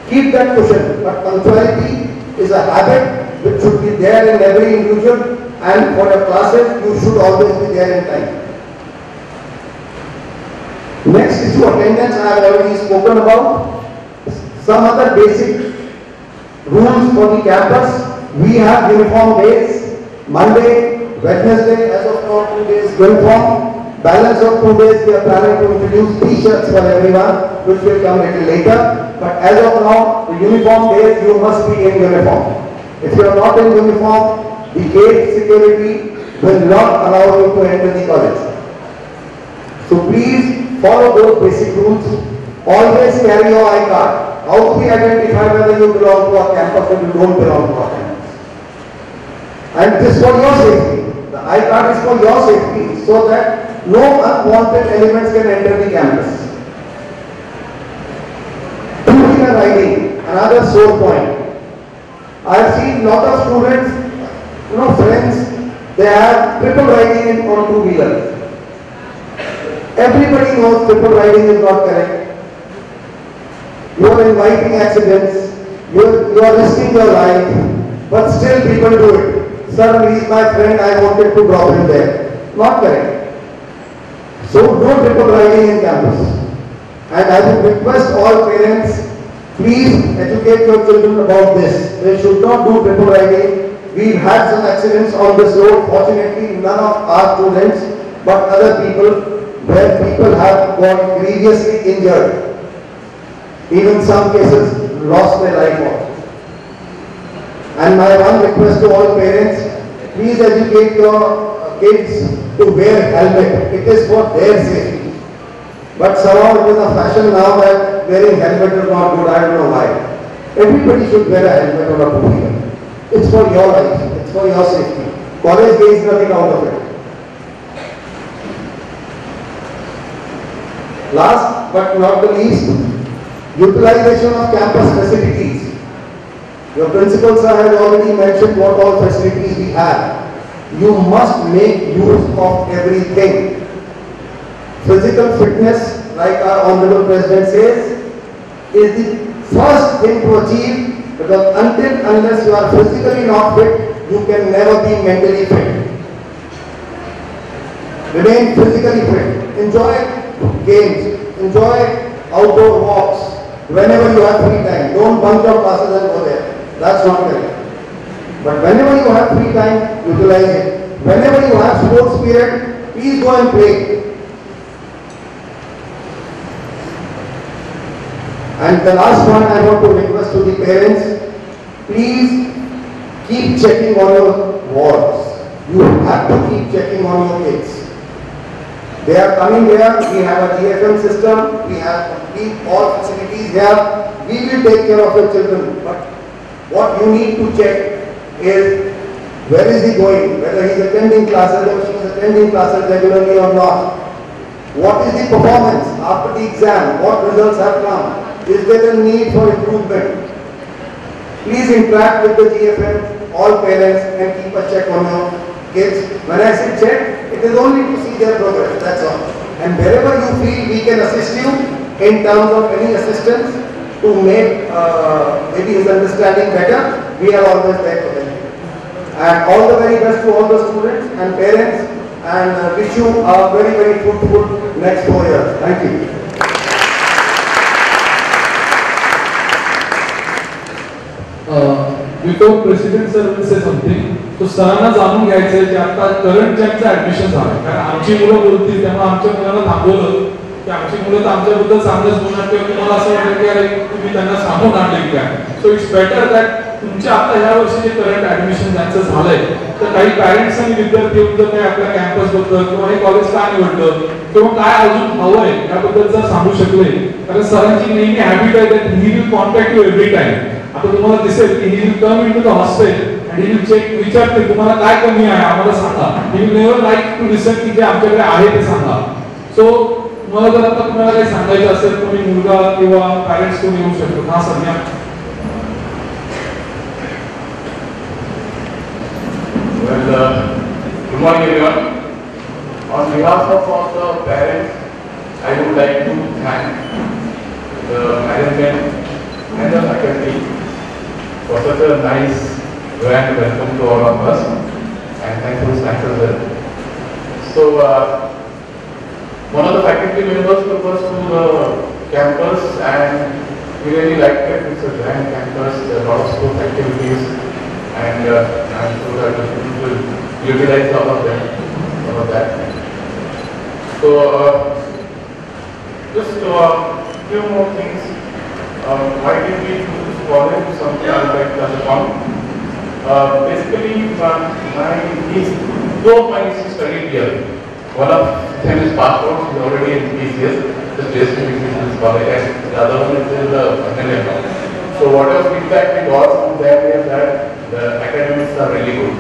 Keep that cushion. But punctuality is a habit which should be there in every individual, and for your classes, you should always be there in time. Next issue, attendance, I have already spoken about. Some other basic rules for the campus. We have uniform days. Monday, Wednesday, as of now 2 days uniform. Balance of 2 days we are planning to introduce t-shirts for everyone, which will come a little later. But as of now, the uniform days you must be in uniform. If you are not in uniform, the gate security will not allow you to enter the college. So please follow those basic rules. Always carry your I-card. How to be identified whether you belong to our campus or you don't belong to our campus. And this is for your safety. The I-card is for your safety, so that no unwanted elements can enter the campus. Two-wheeler riding, another sore point. I have seen lot of students, friends, they have triple riding on two-wheelers. Everybody knows triple riding is not correct. You are inviting accidents, you are risking your life, but still people do it. Sir, he is my friend, I wanted to drop him there. Not correct. So no triple riding in campus. And I would request all parents, please educate your children about this. They should not do triple riding. We've had some accidents on this road, fortunately none of our students, but other people, where people have got grievously injured. Even some cases lost their life also. And my one request to all parents, please educate your kids to wear helmet. It is for their safety. But somehow it is a fashion now that wearing helmet is not good. I don't know why. Everybody should wear a helmet or a two-wheeler. It's for your life. It's for your safety. College gains nothing out of it. Last but not the least, utilization of campus facilities. Your principal sir has already mentioned what all facilities we have. You must make use of everything. Physical fitness, like our Honorable President says, is the first thing to achieve, because unless you are physically not fit, you can never be mentally fit. Remain physically fit. Enjoy games. Enjoy outdoor walks. Whenever you have free time, don't bunk your classes and go there. That's not correct. But whenever you have free time, utilize it. Whenever you have sports period, please go and play. And the last one I want to request to the parents, please keep checking on your wards. You have to keep checking on your kids. They are coming here, we have a GFM system, we have complete all facilities here. We will take care of your children. But what you need to check is where is he going, whether he is attending classes or she is attending classes regularly or not. What is the performance after the exam, what results have come, is there a need for improvement. Please interact with the GFM, all parents, and keep a check on your kids. When I say check, it is only to see their progress, that's all. And wherever you feel we can assist you in terms of any assistance to make maybe his understanding better, we are always there for them. And all the very best to all the students and parents, and wish you a very, very fruitful next 4 years. Thank you. Before President sir will say something, तो सरांना जाणून घ्यायचं आहे की आता current ज्यांचं admission झालं, कारण आमची मुलं बोलतील तेव्हा आमच्या मुलांना थांबवलं की आमची मुलं तर आमच्याबद्दल चांगलंच बोलणार, किंवा तुम्हाला असं वाटेल की अरे तुम्ही त्यांना सांगून आणले की काय. सो इट्स बेटर दॅट तुमच्या आता ह्या वर्षी जे करंट ऍडमिशन ज्यांचं झालंय, तर काही पॅरेंट्स आणि विद्यार्थी येऊन जर काही आपल्या कॅम्पस बद्दल किंवा हे कॉलेज का निवडलं किंवा काय अजून हवंय याबद्दल जर सांगू शकले, कारण सरांची नेहमी हॅबिट आहे that he will contact you every time. आता तुम्हाला दिसेल की he will come into the hostel and he will check, विचारते तुम्हाला काय कमी आहे आम्हाला सांगा. He will never like to listen की जे आमच्याकडे आहे ते सांगा. सो मला जर आता तुम्हाला काही सांगायचं असेल तुम्ही मुलगा किंवा पॅरेंट्स कोणी येऊ शकतो. हा सर या. Good morning everyone. On behalf of all the parents, I would like to thank the management and the faculty for such a nice grand welcome to all of us, and thanks as well. So, one of the faculty members took us to the campus, and we really liked it. It's a grand campus, there are a lot of sports activities, and I'm sure that the students will utilize all of that. So, just a few more things. Why did we do this college? Something I would like to touch upon. Basically, two of my nieces studied here. One of them is passed out, she's already in PCS, just basically in this college, and the other one is in the final. So whatever feedback we got from them is that the academics are really good.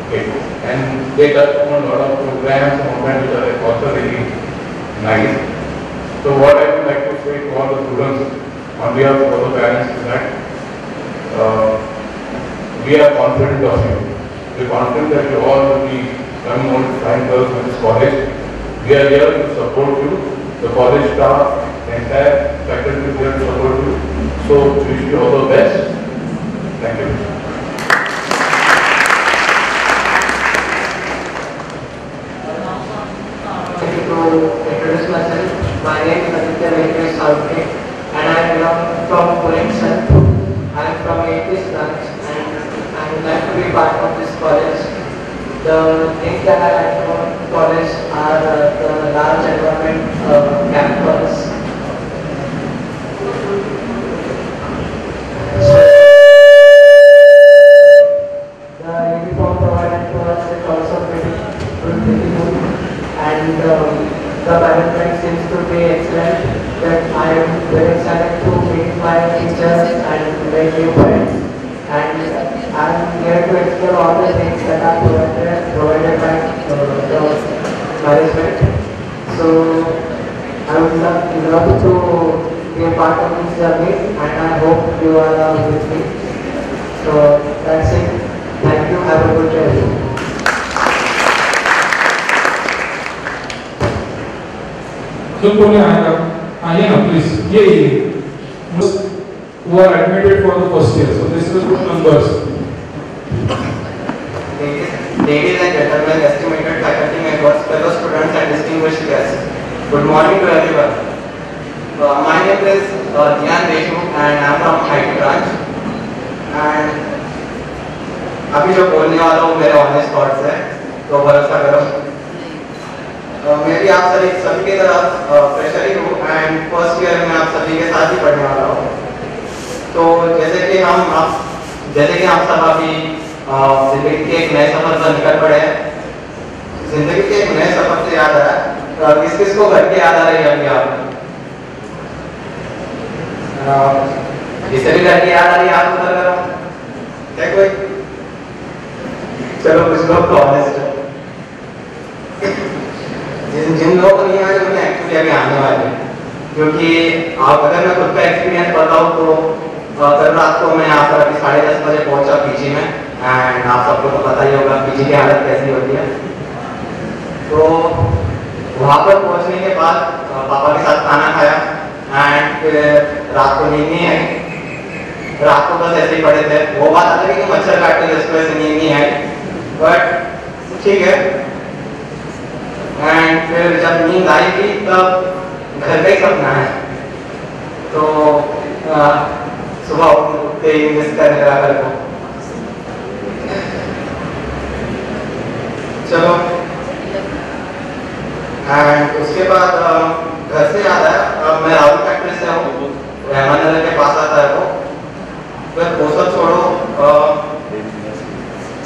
Okay. And they touch on a lot of programs and which are also really nice. So what I would like to say to all the students on behalf of all the parents is that we are confident of you. We are confident that you all will be coming on to fine girls with this college. We are here to support you. The college staff, the entire faculty is here to support you. So wish you all the best. Thank you. To introduce myself, my name is Aditya Venkatesh Salke, and I belong from Pune itself. I am from 80s branch, and I would like to be part of this college. The things that I like about the college are the large environment, campus. The uniform provided to us is also pretty good, and the management seems to be excellent. That I am very excited to meet my teachers and make new friends. And I am here to explore all the things that are provided by the management. So I would love to be a part of this journey, and I hope you are with me. So that's it. Thank you. Have a good day. So आइए ना please ये who are admitted for the first year. So this is the numbers. Ladies and gentlemen, estimated faculty members, fellow students and distinguished guests. Good morning to everyone. My name is Dhyan Deshmukh and I am from IT branch. And अभी जो बोलने वाला हूँ मेरे honest thoughts है, तो भरोसा करो। मैं भी आप सभी की तरफ फ्रेशर ही हूँ एंड फर्स्ट ईयर में आप सभी के साथ ही पढ़ने वाला हूँ। तो जैसे कि हम सब अभी जिंदगी के एक नए सफर पर निकल पड़े हैं। जिंदगी के एक नए सफर से याद आ रहा है, किस को घर की याद आ रही है अभी आप? जिसे भी घर की याद आ रही है आप ऊपर करो। क्या कोई? चलो कुछ लोग तो ऑनेस्ट है। जिन लोगों को नहीं आ रहे उन्हें एक्चुअली अभी आने वाले हैं, क्योंकि आप अगर मैं खुद का एक्सपीरियंस बताऊँ तो कल रात को मैं यहाँ पर अभी 10:30 बजे पहुँचा पीजी में, एंड आप सबको तो पता ही होगा पीजी की हालत कैसी होती है। तो वहाँ पर पहुँचने के बाद पापा के साथ खाना खाया एंड फिर रात को नींद नहीं आई। रात को बस ऐसे ही पड़े थे। वो बात अलग है कि मच्छर काटने की वजह से नींद नहीं आई, बट ठीक है। एंड फिर जब नींद आई थी तब घर का ही सपना है, तो सुबह उठते ही मिस करने लगा घर को। चलो एंड उसके बाद घर से याद आया, मैं राहुल फैक्ट्री से हूँ, रहमान नगर के पास आता है वो। फिर वो सब छोड़ो,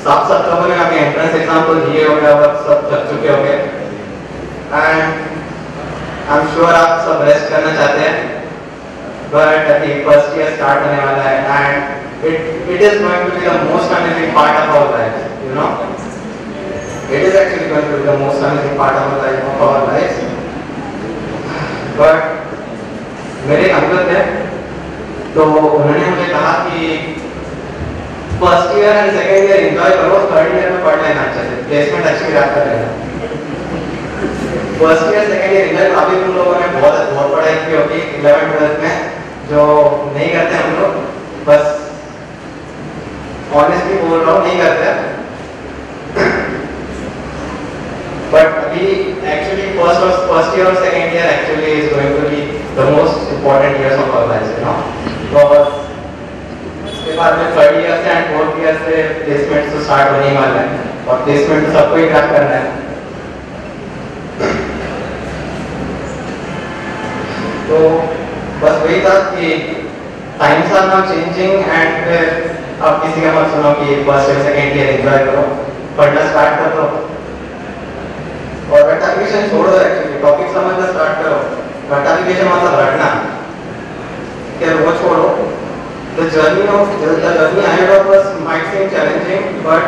7 लोगों ने अभी एंट्रेंस एग्जाम तो दिए हो गए और सब थक चुके हो गए, एंड आई एम श्योर आप सब रेस्ट करना चाहते हैं, बट अभी फर्स्ट ईयर स्टार्ट होने वाला है and it is going to be the most amazing part of our life, you know. It is actually going to be the most amazing part of our lives. But मेरे uncle थे, तो उन्होंने मुझे कहा कि first year and second year enjoy करो, third year में पढ़ लेना अच्छे से, प्लेसमेंट अच्छी ग्रैब कर लेना। First year second year enjoy, अभी तुम लोगों ने बहुत पढ़ाई की होगी 11th 12th में, जो नहीं करते हम लोग, बस ऑनेस्टली बोल रहा हूँ, नहीं करते। But we actually first year or second year actually is going to be the most important years of our lives, you know. Because उसके बाद में थर्ड ईयर से एंड फोर्थ ईयर से प्लेसमेंट तो स्टार्ट होने वाला है, और प्लेसमेंट तो सबको ही क्रैक करना है। तो बस वही था कि times are now changing and अब किसी का मत सुनो कि first year second year enjoy करो, पढ़ना स्टार्ट कर दो और वेटाफिकेशन छोड़ दो। एक्चुअली टॉपिक समझना स्टार्ट करो, वेटाफिकेशन मतलब रटना, क्या वो छोड़ो। The journey ahead of us might seem challenging, but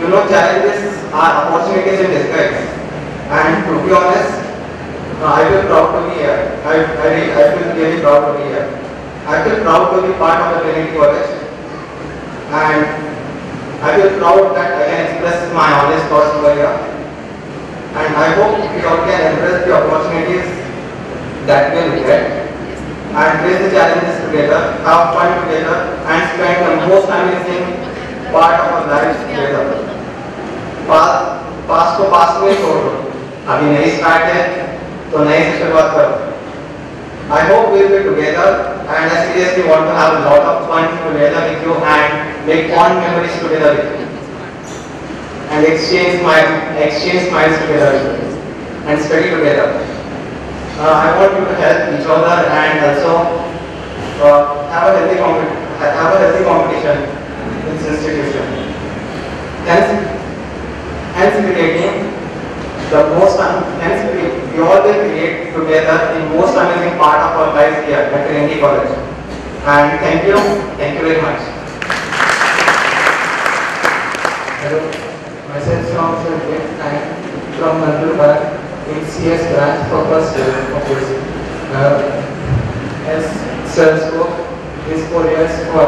you know challenges are opportunities in disguise. And to be honest, I feel proud to be here. I feel really proud to be here. I feel proud to be part of the Trinity College, and I feel proud that I can express my honest thoughts over here. And I hope we all can embrace the opportunities that we will get and face the challenges together, have fun together, and spend the most amazing part of our lives together. Past को past में छोड़ दो, अभी नई start है तो नई से शुरुआत करो। I hope we will be together, and I seriously want to have a lot of fun together with you and make fond memories together with you, and exchange smiles together with you, and study together. I want you to help each other and also have a healthy competition in this institution. Hence creating the most, we all will create together the most amazing part of our lives here at Trinity College. And thank you very much. Hello, myself from Shulkin and from Nandurbar in CS branch for first year of course. As sir spoke, these 4 years for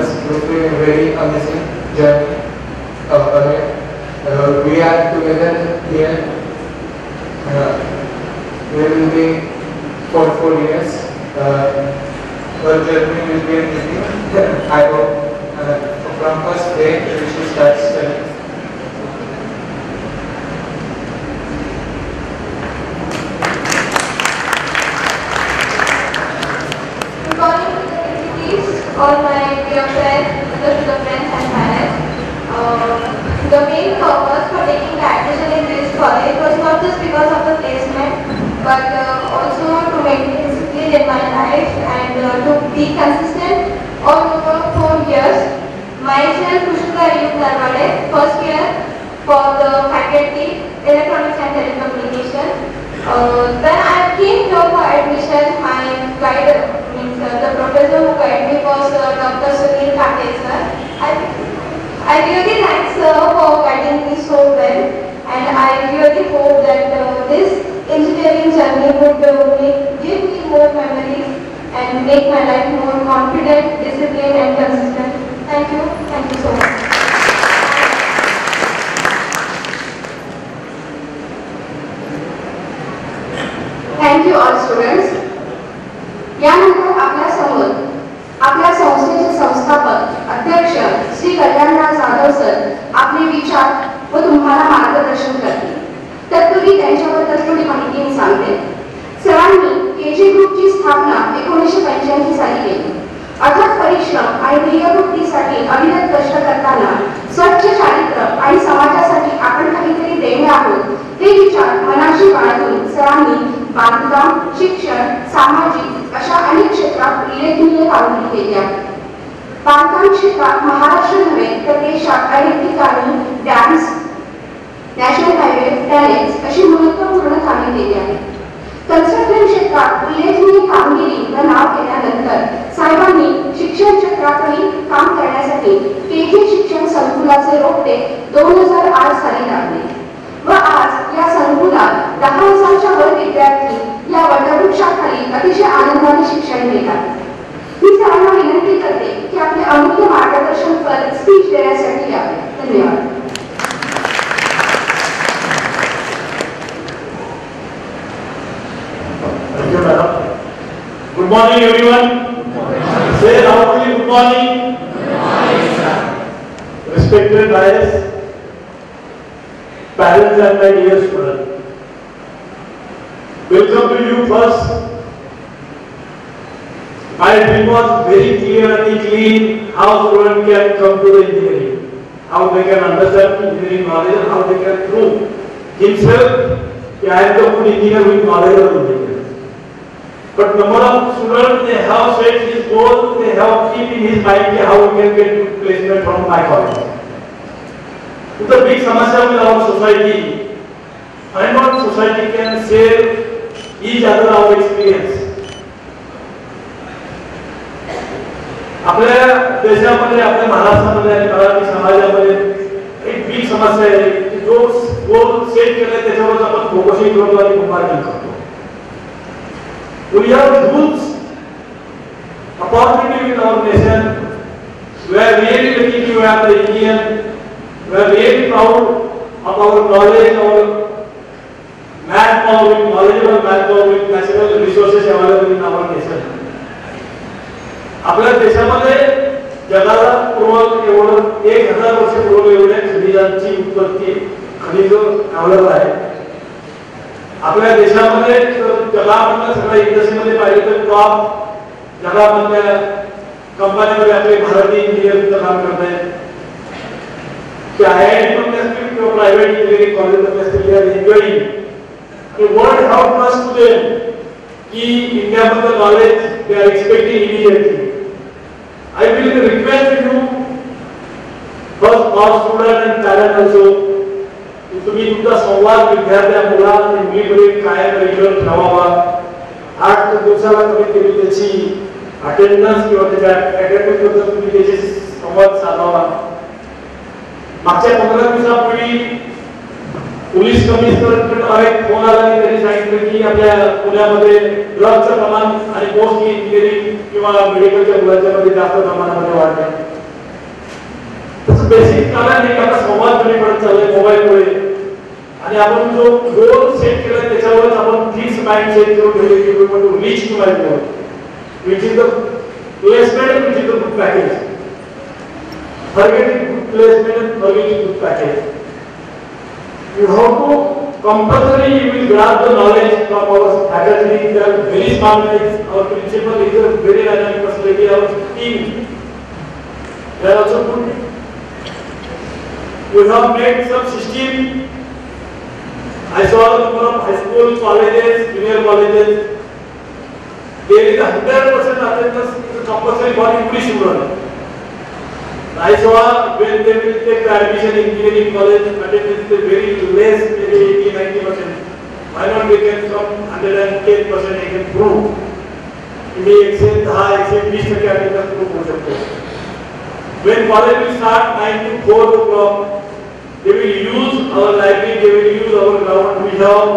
us will be a very amazing journey ahead. We are together here. We will be for 4 years. Our journey will be amazing. I hope from first day we should start studying. All my dear friends, to the friends and parents. The main purpose for taking the admission in this college was not just because of the placement, but also to maintain discipline in my life and to be consistent all over 4 years. Myself, Kushika Ayub Narwade, first year for the faculty, Electronics and Telecommunication. When I came here for admission, my guide, the professor who guided me was Dr. Sunil Patel sir. I really thank sir for guiding me so well, and I really hope that this engineering journey would give me more memories and make my life more confident, disciplined and consistent. Thank you so much. Thank you all students. यानंतर आपल्या समोर आपल्या संस्थेचे संस्थापक अध्यक्ष Shri Kalyanrao Jadhav sir आपले विचार व तुम्हाला मार्गदर्शन करतील. तत्पूर्वी त्यांच्याबद्दल थोडी माहिती मी सांगते. सरांनी केजी ग्रुपची स्थापना 1985 साली केली. अथक परिश्रम आणि ध्येयपूर्तीसाठी अविरत कष्ट करताना स्वच्छ चारित्र्य आणि समाजासाठी आपण काहीतरी देणे आहोत हे विचार मनाशी बाळगून सरांनी बांधकाम, शिक्षण, सामाजिक अशा अनेक क्षेत्रात उल्लेखनीय कामगिरी केली आहे. बांधकाम क्षेत्रात महाराष्ट्र नव्हे तर देशात अनेक ठिकाणी डॅम्स, नॅशनल हायवे, टॅनेल्स अशी महत्त्वपूर्ण कामे केली आहेत. कन्स्ट्रक्शन क्षेत्रात उल्लेखनीय कामगिरी व नाव केल्यानंतर साहेबांनी शिक्षण क्षेत्रातही काम करण्यासाठी केजी शिक्षण संकुलाचे रोपटे 2008 साली लागले व आज या संकुलात 10,000च्या वर विद्यार्थी या वटवृक्षाखाली अतिशय आनंदाने शिक्षण घेतात. मी सरांना विनंती करते की आपले अमूल्य मार्गदर्शन speech Good morning, everyone. Say loudly, good morning. Respected guys, parents and my dear students. Welcome to you first. My dream was very clear and clean how students can come to the engineering, how they can understand engineering knowledge and how they can prove himself that I am the good engineer with knowledge of engineering. But number of students, they have set his goal, they have keep in his mind how we can get good placement from my college. It's a big samasya with our society. And what society can share each other our experience. आपल्या देशामध्ये आपल्या महाराष्ट्रामध्ये आणि मराठी समाजामध्ये एक big समस्या आहे की जो गोल सेट केलाय त्याच्यावर आपण फोकसिंग करतो आणि बोंबार्डिंग करतो. We have huge opportunity with our nation. We are really lucky to have the Indian. We are really proud of our knowledge, our manpower, with knowledgeable manpower, with natural resources available in our nation. आपल्या देशामध्ये जगाला पूर्व एवढं 1000 वर्ष पूर्व एवढ्या खनिजांची उत्पत्ती खनिज अवेलेबल आहे. आपल्या देशामध्ये जगामधल्या सगळ्या इंडस्ट्रीमध्ये पाहिजे तर टॉप जगामधल्या कंपन्यांमध्ये आपले भारतीय इंजिनियर काम करत आहेत. ते IIT मधले असतील किंवा प्रायव्हेट इंजिनिअरिंग कॉलेज मधले असतील या enjoying the world have trust to them की इंडियाबद्दल knowledge they are expecting immediately. I will request you first all students and parents also तुम्ही तुमचा संवाद विद्यार्थ्या मुला आणि मुलीकडे कायम रेग्युलर ठेवावा. 8 दिवसाला कमीत कमी त्याची अटेंडन्स किंवा त्याच्या अकॅडमिक बद्दल तुम्ही त्याची संवाद साधावा. मागच्या 15 दिवसापूर्वी पोलीस कमिशनरकडे फोन आला आणि त्यांनी सांगितलं की आपल्या पुण्यामध्ये ड्रग्सचं प्रमाण आणि पोस्ट इंजिनिअरिंग किंवा मेडिकलच्या मुलांच्या मध्ये जास्त प्रमाणामध्ये वाढलंय. त्याचं बेसिक कारण आहे की आता संवाद कमी पडत चाललाय मोबाईलमुळे आणि आपण जो गोल सेट केला त्याच्यावरच आपण फिक्स माइंड सेट करून ठेवले की we want to reach to my goal which is the placement and which is the good package. Forgetting good placement and forgetting good package. You have to compulsory you will grab the knowledge from our faculty. They are very smart guys. Our principal is a very dynamic personality. Our team they are also good. We have made some system. I saw the number of high school colleges, junior colleges. There is 100% attendance compulsory for English students. I saw when they will take the admission in engineering college, attendance is very less, maybe 80-90%. Why not we can from 110% I can prove. Me 110-120% attendance prove करू शकतो. When college will start 9 to 4 o'clock, they will use our library, they will use our ground. We have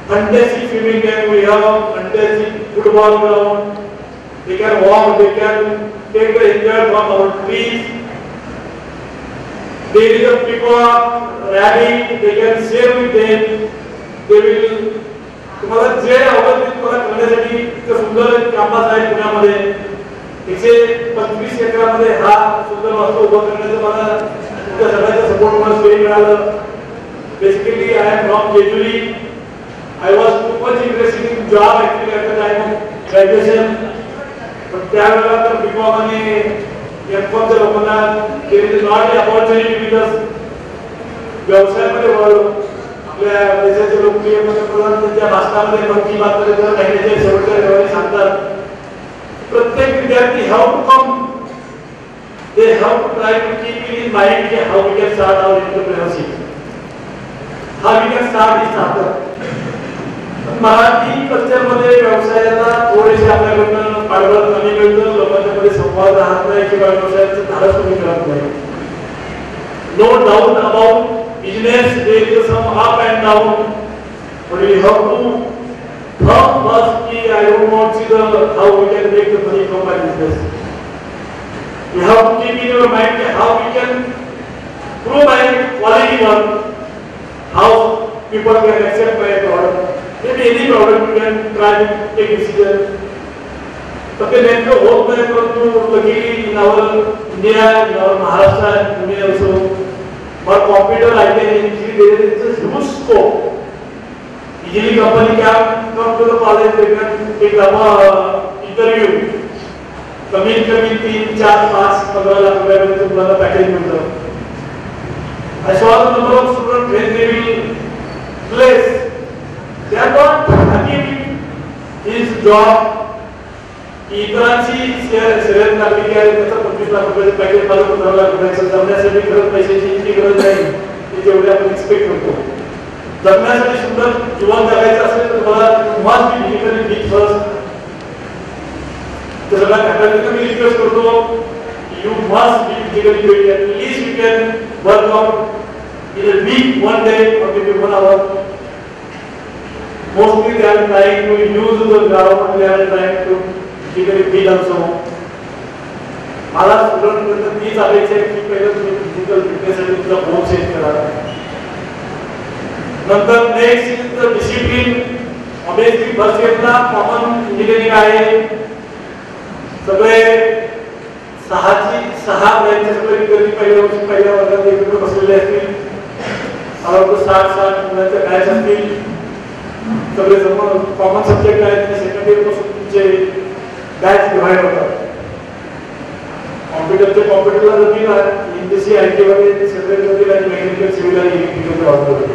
fantastic swimming camp, we have fantastic football ground. They can walk, they can take the enjoy from our trees. There is a peacock, rabbit, they can share with them. They will तुम्हाला जे आवडते तुम्हाला करण्यासाठी इतकं सुंदर campus आहे पुण्यामध्ये 125 एकरामध्ये हा सुंदर वास्तू उभा करण्याचं मला तुमच्या सगळ्यांचा सपोर्ट मला सोयी मिळालं. Basically I am from Jejuri. I was too much interested in job actually at the time of graduation. पण त्यावेळेला तर बीकॉम आणि एमकॉमच्या लोकांना there is not an opportunity because व्यवसायामध्ये वळलो. आपल्या देशाचे लोकप्रिय पंतप्रधान त्यांच्या भाषणामध्ये मन की बात मध्ये तर महिन्याच्या शेवटच्या रविवारी सांगतात प्रत्येक विद्यार्थी how to come they have to try to keep in his mind how we can start our entrepreneurship, how we can start this startup. Marathi culture मध्ये व्यवसायाला थोडेसे आपल्याकडून पाठबळ कमी मिळतं. लोकांच्या मध्ये संवाद राहत नाही किंवा व्यवसायाचं धाडस कमी करत नाही. No doubt about business there is some up and down but we have to firm first की I don't want to see the how we can make the money from my business. You have to keep in your mind how we can prove my quality work, how people can accept my product. Maybe maybe any problem you can try to take decision. But the network hope that luckily in our India, in our Maharashtra and Pune also, for computer I can easily there is a huge scope. Easily company can come to the college, they can take up interview. कमीत कमी 3, 4, 5, 15 लाख रुपये तुम्हाला package मिळतं. I saw the number of students when they will place. They are not happy with his job. इतरांची सेवेत लागली की आहे त्याचा 25 लाख रुपये पॅकेज मला 15 लाख रुपयाचं जमण्यासाठी खरंच पैशाची इतकी गरज नाही की जेवढे आपण एक्सपेक्ट करतो. जगण्यासाठी सुद्धा जीवन जगायचं असेल तर मला must be physically fit first. तर सगळ्या फॅकल्टीला मी रिक्वेस्ट करतो you must be physically fit. At least you can work out in a week, one day or maybe 1 hour. Mostly they are trying to use the ground, they are trying to physically fit also. मला student पर्यंत तीच अपेक्षा आहे की पहिलं तुम्ही physical फिटनेससाठी तुमचा goal set करा. नंतर next is the discipline. Obviously first इयरला कॉमन इंजिनिअरिंग आहे. सगळे 6 ब्रँचेस वगैरे पहिल्या वर्गात एकत्र बसलेले असतील. अराउंड 60 मुलांच्या बॅच असतील. सगळे कॉमन सब्जेक्ट आहेत ते सेकंड इयर पासून तुमचे बॅच डिव्हाइड होतात. कॉम्प्युटरला जातील, इंडस्ट्री आयटी वगैरे सगळे जातील आणि मेकॅनिकल सिव्हिल आणि इलेक्ट्रिकल वापरतात.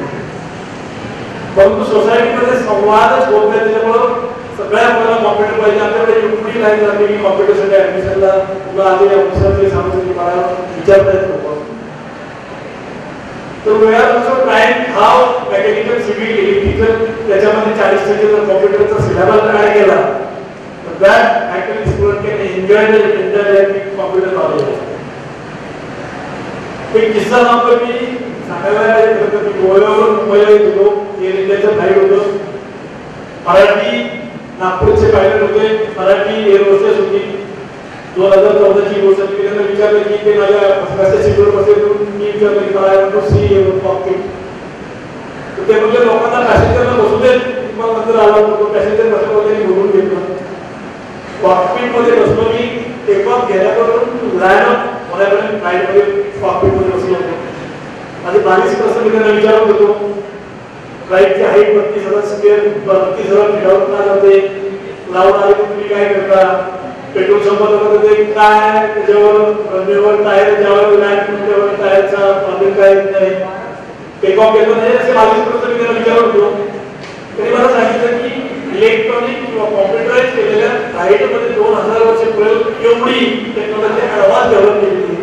परंतु सोसायटीमध्ये संवादच होत नाही. त्याच्यामुळं सगळ्या मुलांना कॉम्प्युटर पाहिजे. आपल्याकडे एवढी लाईन झाली की कॉम्प्युटरसाठी ऍडमिशनला तुला आधी ऑफिसरचे सांगतो की मला विचारतायत लोक. तर we are also trying how mechanical civil electrical त्याच्यामध्ये 40% जर कॉम्प्युटरचा सिलेबस ऍड केला तर that actually student can enjoy the entire computer knowledge. एक किस्सा सांगतो मी सांगायला मी गोव्यावरून मुंबईला गेलो. एअर इंडियाचं फ्लाईट होतं. मराठी नागपूरचे पायलट होते. मराठी एअर होस्टेस होती. 2014ची गोष्ट. त्यांना विचारलं की ते माझ्या फसव्याच्या सीटवर बसले. मी विचारलं की मला नको सी कॉकपिट. तर ते म्हणजे लोकांना पॅसेंजरला बसू देत. मग नंतर आला होतो पॅसेंजर बसल्यावर त्यांनी बोलून घेतलं. कॉकपिटमध्ये बसलो मी. टेक ऑफ घेण्याकडून लँड होण्यापर्यंत फ्लाईटमध्ये कॉकपिटमध्ये बसलो होतो. माझे 22 प्रश्न मी त्यांना विचारत होतो. फ्लाईटची हाईट 32,000 स्क्वेअर 32,000 फीटावर जाते. लावून आले तुम्ही काय करता. पेट्रोल संपत होते काय त्याच्यावर रनवेवर टायर ज्यावर लँड त्यावर टायरचा प्रॉब्लेम काय नाही. टेक ऑफ घेतो नाही असे 22 प्रश्न मी त्यांना विचारत होतो. त्यांनी मला सांगितलं की इलेक्ट्रॉनिक किंवा कॉम्प्युटराइज केलेल्या फ्लाईटमध्ये 2000 वर्षापूर्वी एवढी टेक्नॉलॉजी ऍडव्हान्स डेव्हलप केलेली.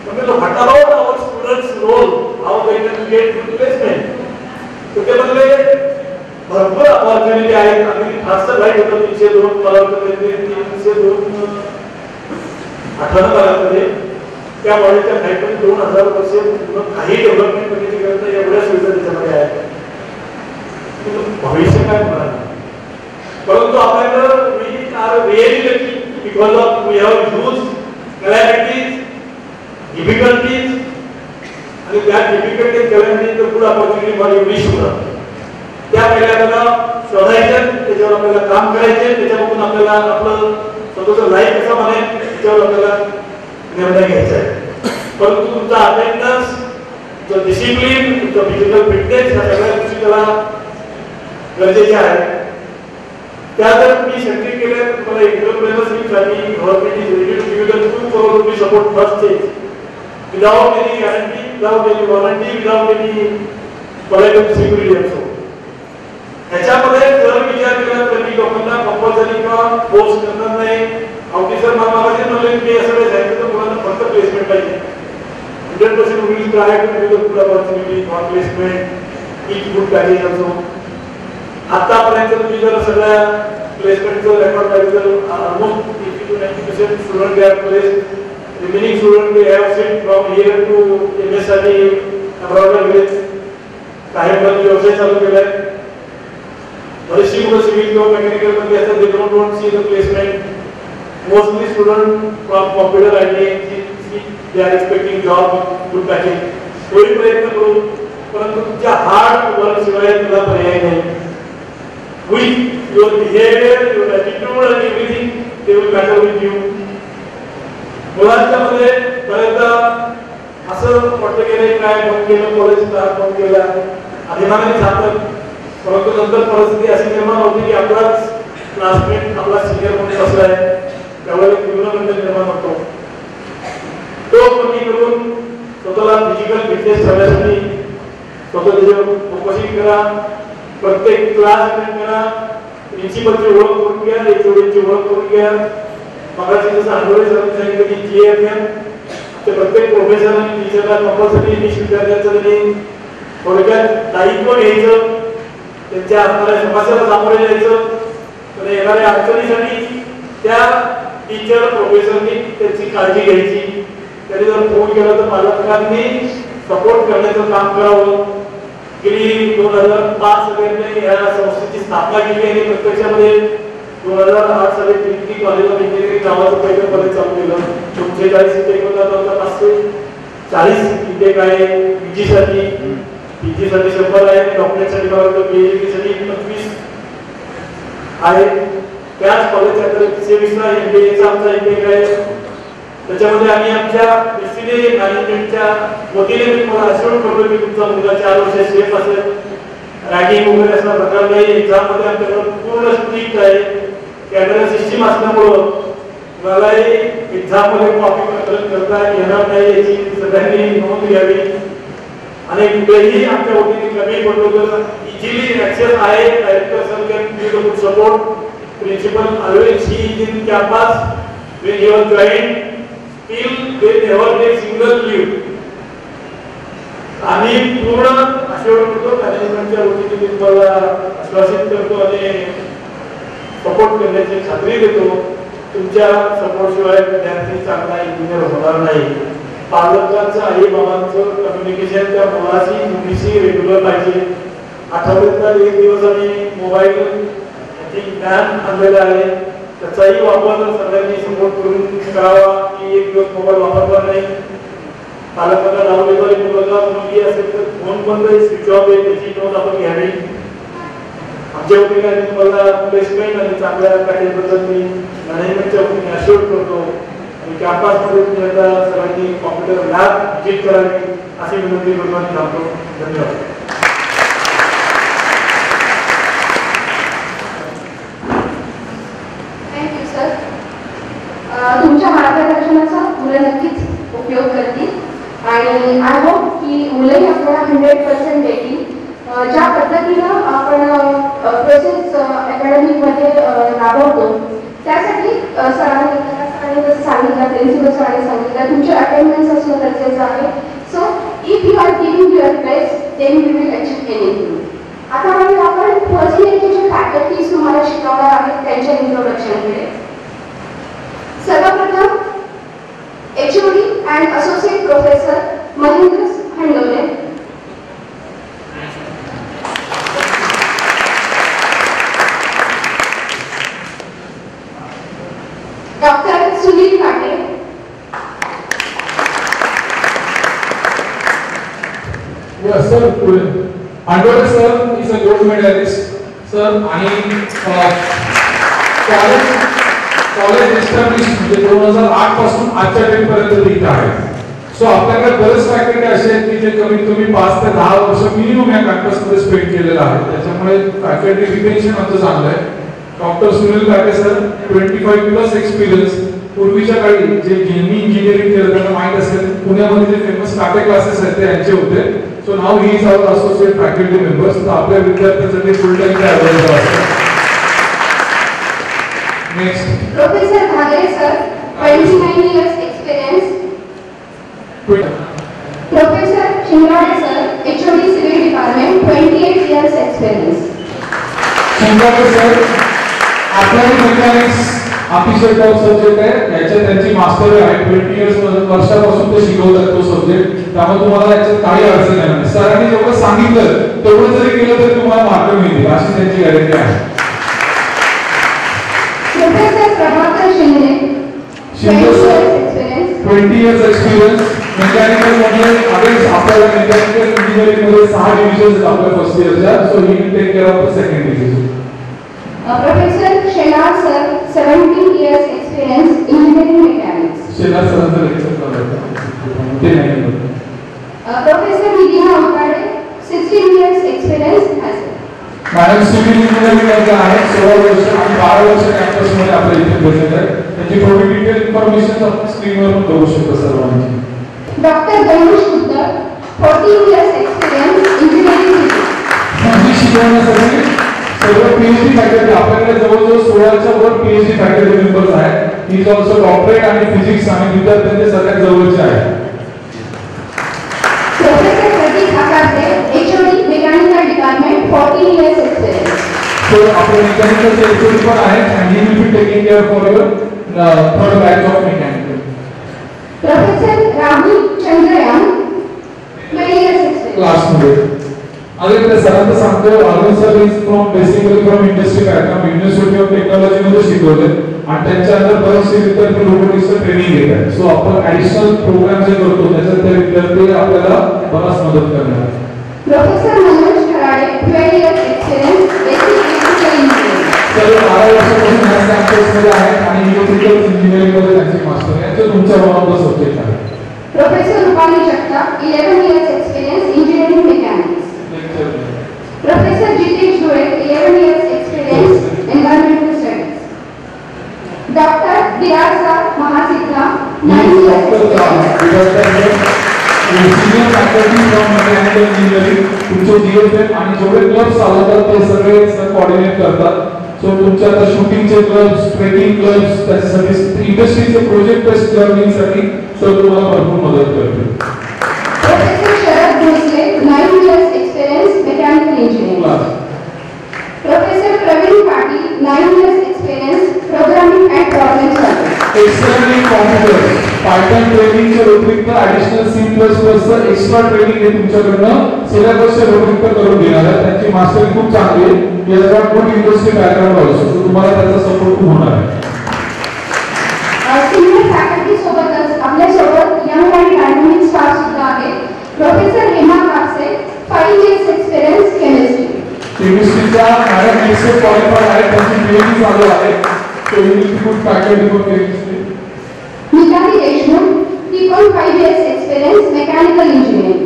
म्हणजे तो what about our students role how they can get replacement. त्याच्यामध्ये भरपूर ऑपॉर्च्युनिटी आहेत. अगदी फारसं लाईट होतं 302 मला वाटतं 302 18 काळामध्ये त्या मॉडेलच्या फ्लाईटमध्ये 2000 वर्ष काही डेव्हलपमेंट करण्याची गरज नाही. एवढ्या सुविधा त्याच्यामध्ये आहेत. भविष्य काय होणार. परंतु आपल्याला we are really lucky because of we have huge calamities difficulties आणि त्या difficulties calamities good opportunity for every student. त्या पहिल्या आपल्याला शोधायचं. त्याच्यावर आपल्याला काम करायचे. त्याच्यामधून आपल्याला आपलं स्वतःचं लाईफ कसं बनेल त्याच्यावर आपल्याला निर्णय घ्यायचा आहे. परंतु तुमचा अटेंडन्स, तुमचं डिसिप्लिन, तुमचं फिजिकल फिटनेस ह्या सगळ्या गोष्टी त्याला गरजेच्या आहेत. त्या जर तुम्ही शक्य केल्या तर तुम्हाला एंटरप्रेन्योरशिपसाठी government is ready to give you 2 crore रुपये support first stage without any guarantee, without any warranty, without any collateral security also. ह्याच्यामध्ये जर विचार केला तर मी लोकांना कंपल्सरी किंवा फोर्स करणार नाही. ऑफिसर मामाचे म्हणले की असं काही जायचं तर मुलांना फक्त प्लेसमेंट पाहिजे. 100% we will try to give the good opportunity for placement each good package also. आतापर्यंत तुम्ही जर सगळ्या प्लेसमेंटचं रेकॉर्ड पाहिजे तर almost 80 to 90% student they are placed. Remaining student they have shift from here to MS साठी अब्रॉडला गेले. काही मुलांनी व्यवसाय चालू केलाय. बरेचशी मुलं सिव्हिल किंवा मेकॅनिकल मध्ये असतात. They don't want see the placement. Mostly student from computer IT they are expecting job good package. तोही प्रयत्न करू. परंतु तुमच्या हार्ड वर्क शिवाय तुला पर्याय नाही. your behavior, your attitude and everything, they will matter with you. मुलांच्या मध्ये बरेचदा असं वाटतं की नाही काय बंद केलं कॉलेज बंद केलं अभिमानाने सांगतात, परंतु नंतर परिस्थिती अशी निर्माण होती की आपलाच क्लासमेट आपला सिनियर म्हणून बसलाय, त्यावेळेला पूर्ण निर्माण होतो. तो कमी करून स्वतःला फिजिकल फिटनेस ठेवण्यासाठी स्वतः त्याच्यावर फोकसिंग करा, प्रत्येक क्लास अटेंड करा, प्रिन्सिपलची ओळख करून घ्या, एचओडीची ओळख करून घ्या. मगाशी जसं आंदोलन सरांनी सांगितलं की जीएफएम ते प्रत्येक प्रोफेसर आणि टीचरला कंपल्सरी विद्यार्थ्यांचं त्यांनी थोडक्यात दायित्व घ्यायचं, त्यांच्या असणाऱ्या समस्याला सामोरे जायचं, तर येणाऱ्या अडचणीसाठी त्या टीचर प्रोफेसरनी त्याची काळजी घ्यायची. त्यांनी जर फोन केला तर पालकांनी सपोर्ट करण्याचं काम करावं. गेली 2005 साली या संस्थेची स्थापना केली आणि प्रत्यक्षामध्ये 2008 साली ट्रिनिटी कॉलेज ऑफ इंजिनिअरिंग नावाचं पहिलं कॉलेज चालू केलं. 240 इंटेक होता, आता 540 इंटेक आहे. पीजी साठी 100 आहे, डॉक्टरेटसाठी पीएचडी साठी 25 आहे. त्याच कॉलेजच्या अंतर्गत 23 एमबीएचा आमचा इंटेक आहे. त्याच्यामध्ये आम्ही आमच्या बीसीडी मॅनेजमेंटच्या वतीने तुम्हाला अश्योर करतो की तुमचा मुलगा 4 वर्ष सेफ असेल, रॅगिंग वगैरे असा प्रकार नाही. एक्झाम मध्ये आमच्याकडे पूर्ण स्ट्रिक्ट आहे. कॅमेरा सिस्टीम असल्यामुळं कुणालाही एक्झाम मध्ये कॉपी करता येणार नाही याची सगळ्यांनी नोंद घ्यावी. आणि कुठेही आमच्या वतीने कमी पडलो तर इझिली ऍक्सेस आहे. Director sir can give the good support. Principal always he is in campus when you are joined till they never take single leave. आम्ही पूर्ण अश्योर करतो, मॅनेजमेंटच्या वतीने तुम्हाला आश्वासित करतो आणि सपोर्ट करण्याची खात्री देतो. तुमच्या सपोर्ट शिवाय विद्यार्थी चांगला इंजिनियर होणार नाही. पालकांचं आई बाबांचं कम्युनिकेशन त्या मुलाशी मुलीशी रेग्युलर पाहिजे. आठवड्यातला एक दिवस आम्ही मोबाईल ज्ञान आणलेलं आहे, त्याचाही वापर सगळ्यांनी सपोर्ट करून करावा की एक दिवस मोबाईल वापरला नाही. पालकांना लावलेला मुलगा मुलगी असेल तर फोन बंद स्विच ऑफ आहे त्याची नोंद आपण घ्यावी. आमच्या वतीने तुम्हाला प्लेसमेंट आणि चांगल्या पॅकेजबद्दल मी मॅनेजमेंटच्या वतीने अश्योर करतो. आणि कॅम्पसमध्ये तुम्ही आता सर्वांनी कॉम्प्युटर लॅब व्हिजिट करावी अशी विनंती करून मी थांबतो. धन्यवाद. तुमच्या मार्गदर्शनाचा मुलं नक्कीच उपयोग करतील आणि आय होप की मुलंही आपल्याला 100% देतील. ज्या पद्धतीनं आपण प्रोसेस अकॅडमीमध्ये राबवतो त्यासाठी सरांनी जसं सांगितलं, प्रिन्सिपल सरांनी सांगितलं, तुमचे अटेंडन्स असणं गरजेचं आहे. So if you are giving your best then you will achieve anything. आता आपण फर्स्ट इयरचे जे फॅकल्टीज तुम्हाला शिकवणार आहेत त्यांच्या इंट्रोडक्शनकडे. सर्वप्रथम HOD and associate professor Mahendra Handole. Doctor Sunil Kate. Yes, sir. Hindole sir is a gold medalist, sir, आणि कॉलेज एस्टॅब्लिश म्हणजे 2008 पासून आजच्या डेट पर्यंत इथे आहे. सो आपल्याकडे बरेच फॅकल्टी असे आहेत की जे कमीत कमी 5 ते 10 वर्ष मिनिमम या कॅम्पसमध्ये स्पेंड केलेलं आहे. त्याच्यामुळे फॅकल्टी रिटेन्शन आमचं चांगलं आहे. डॉक्टर सुनील काटे सर 25+ एक्सपिरियन्स. पूर्वीच्या काळी जे ज्यांनी इंजिनिअरिंग केलं त्यांना माहित असेल पुण्यामध्ये जे फेमस काटे क्लासेस आहेत ते यांचे होते. सो नाव he is our associate faculty members. तर आपल्या विद्यार्थ्यांसाठी फुल टाइम ते अवेलेबल असतात. Next professor Bhagare sir 29 years experience. Professor Shingade sir HOD civil department 28 years experience. Shingade sir applied mechanics official top subject आहे. याच्यात त्यांची मास्टर आहे. 20 years वर्षापासून ते शिकवतात तो सब्जेक्ट. त्यामुळे तुम्हाला याच्यात काही अडचण येणार नाही. सरांनी जेवढं सांगितलं तेवढं जरी केलं तरी तुम्हाला मार्क मिळतील अशी त्यांची गॅरंटी आहे. Professor Prabhakar Shinde 20 years experience. Mechanical मध्ये अगेन्स्ट आपल्याला मेकॅनिकल इंजिनिअरिंग मध्ये 6 डिव्हिजन्स आहेत आपल्या फर्स्ट इयरच्या. So he will take care of the second division. Professor Shelar sir, 17 years experience, engineering mechanics. Shelar सरांचं लेक्चर चालू ते नाही होत. Professor Vidya Avkade, 16 years experience as madam civil engineering आहे 16 वर्ष आणि 12 वर्ष कॅम्पसमध्ये आपल्या इथे बसत आहे. त्याची थोडी डिटेल इन्फॉर्मेशन आपण स्क्रीनवर बघू शकतो सर्वांची. Dr. Ganesh Uddar, 14 years experience, engineering. म्हणजे शिकवण्यासाठी सर्व पीएचडी फॅकल्टी आपल्याकडे जवळजवळ 16च्या वर पीएचडी फॅकल्टी मेंबर्स आहेत. ही ऑल्सो डॉक्टरेट आणि फिजिक्स आणि विद्यार्थ्यांचे सगळ्यात जवळचे आहे. Professor Pratik Akarte, HOD Mechanical Department, 14 years experience. So आपले मेकॅनिकलचे HOD पण आहेत and he will be taking care for your third batch of mechanical. Professor Rahul Chandrayan, 12 years experience. क्लासमध्ये अगदी त्या सरांचं सांगतो Rahul sir is from basically from industry background university of technology मध्ये शिकवले आणि त्यांच्या अंडर बरेचसे विद्यार्थी रोबोटिक्सचं ट्रेनिंग घेत आहेत. सो आपण ऍडिशनल प्रोग्राम जे करतो त्याच्यात ते विद्यार्थी आपल्याला बराच मदत करणार. Professor Manoj Kharade, 12 years experience, electrical engineering. तर 12 वर्षापासून या कॅम्पसमध्ये आहेत आणि इलेक्ट्रिकल इंजिनिअरिंग मध्ये त्यांचे मास्टर आहे. ते तुमच्या वन ऑफ द सब्जेक्ट आहे. Professor Rupali Jagtap, 11 years experience, engineering mechanics. Professor Jitesh Goel, 11 years experience, environmental studies. Dr. Virasa Mahasiddha, 9 years experience. Senior faculty from mechanical engineering तुमचे जीएफएम आणि जेवढे clubs चालवतात ते सगळे कोऑर्डिनेट करतात. सो तुमच्या आता शूटिंगचे क्लब्स, ट्रेकिंग क्लब्स, त्याच्यासाठी इंडस्ट्रीचे प्रोजेक्ट बेस्ड लर्निंगसाठी सर तुम्हाला भरपूर मदत करतील. Professor Sharad Bhosle, 9 years experience, mechanical engineering. Professor Praveen Patil, 9 years experience, programming and problem solving. Extra computer python ट्रेनिंगच्या व्यतिरिक्त ॲडिशनल C++ एक्स्ट्रा ट्रेनिंग हे तुमच्याकडनं सिलेबसच्या व्यतिरिक्त करून देणार आहे. त्यांची मास्टरी खूप चांगली आहे. याचा गुड इंडस्ट्री बॅकग्राऊंड ऑल्सो तुम्हाला त्याचा सपोर्ट खूप होणार आहे. सिनियर फॅकल्टी सोबतच आपल्या सोबत यंग आणि डायनामिक स्टाफ सुद्धा आहे. Professor Hema Kapse, 5 years experience, chemistry. केमिस्ट्रीच्या मॅडम एक्सेल क्वालिफाईड आहेत. त्यांची पीएचडी चालू आहे. तो unit good faculty for chemistry. Mitali Deshmukh, ती पण 5 years experience, mechanical engineering.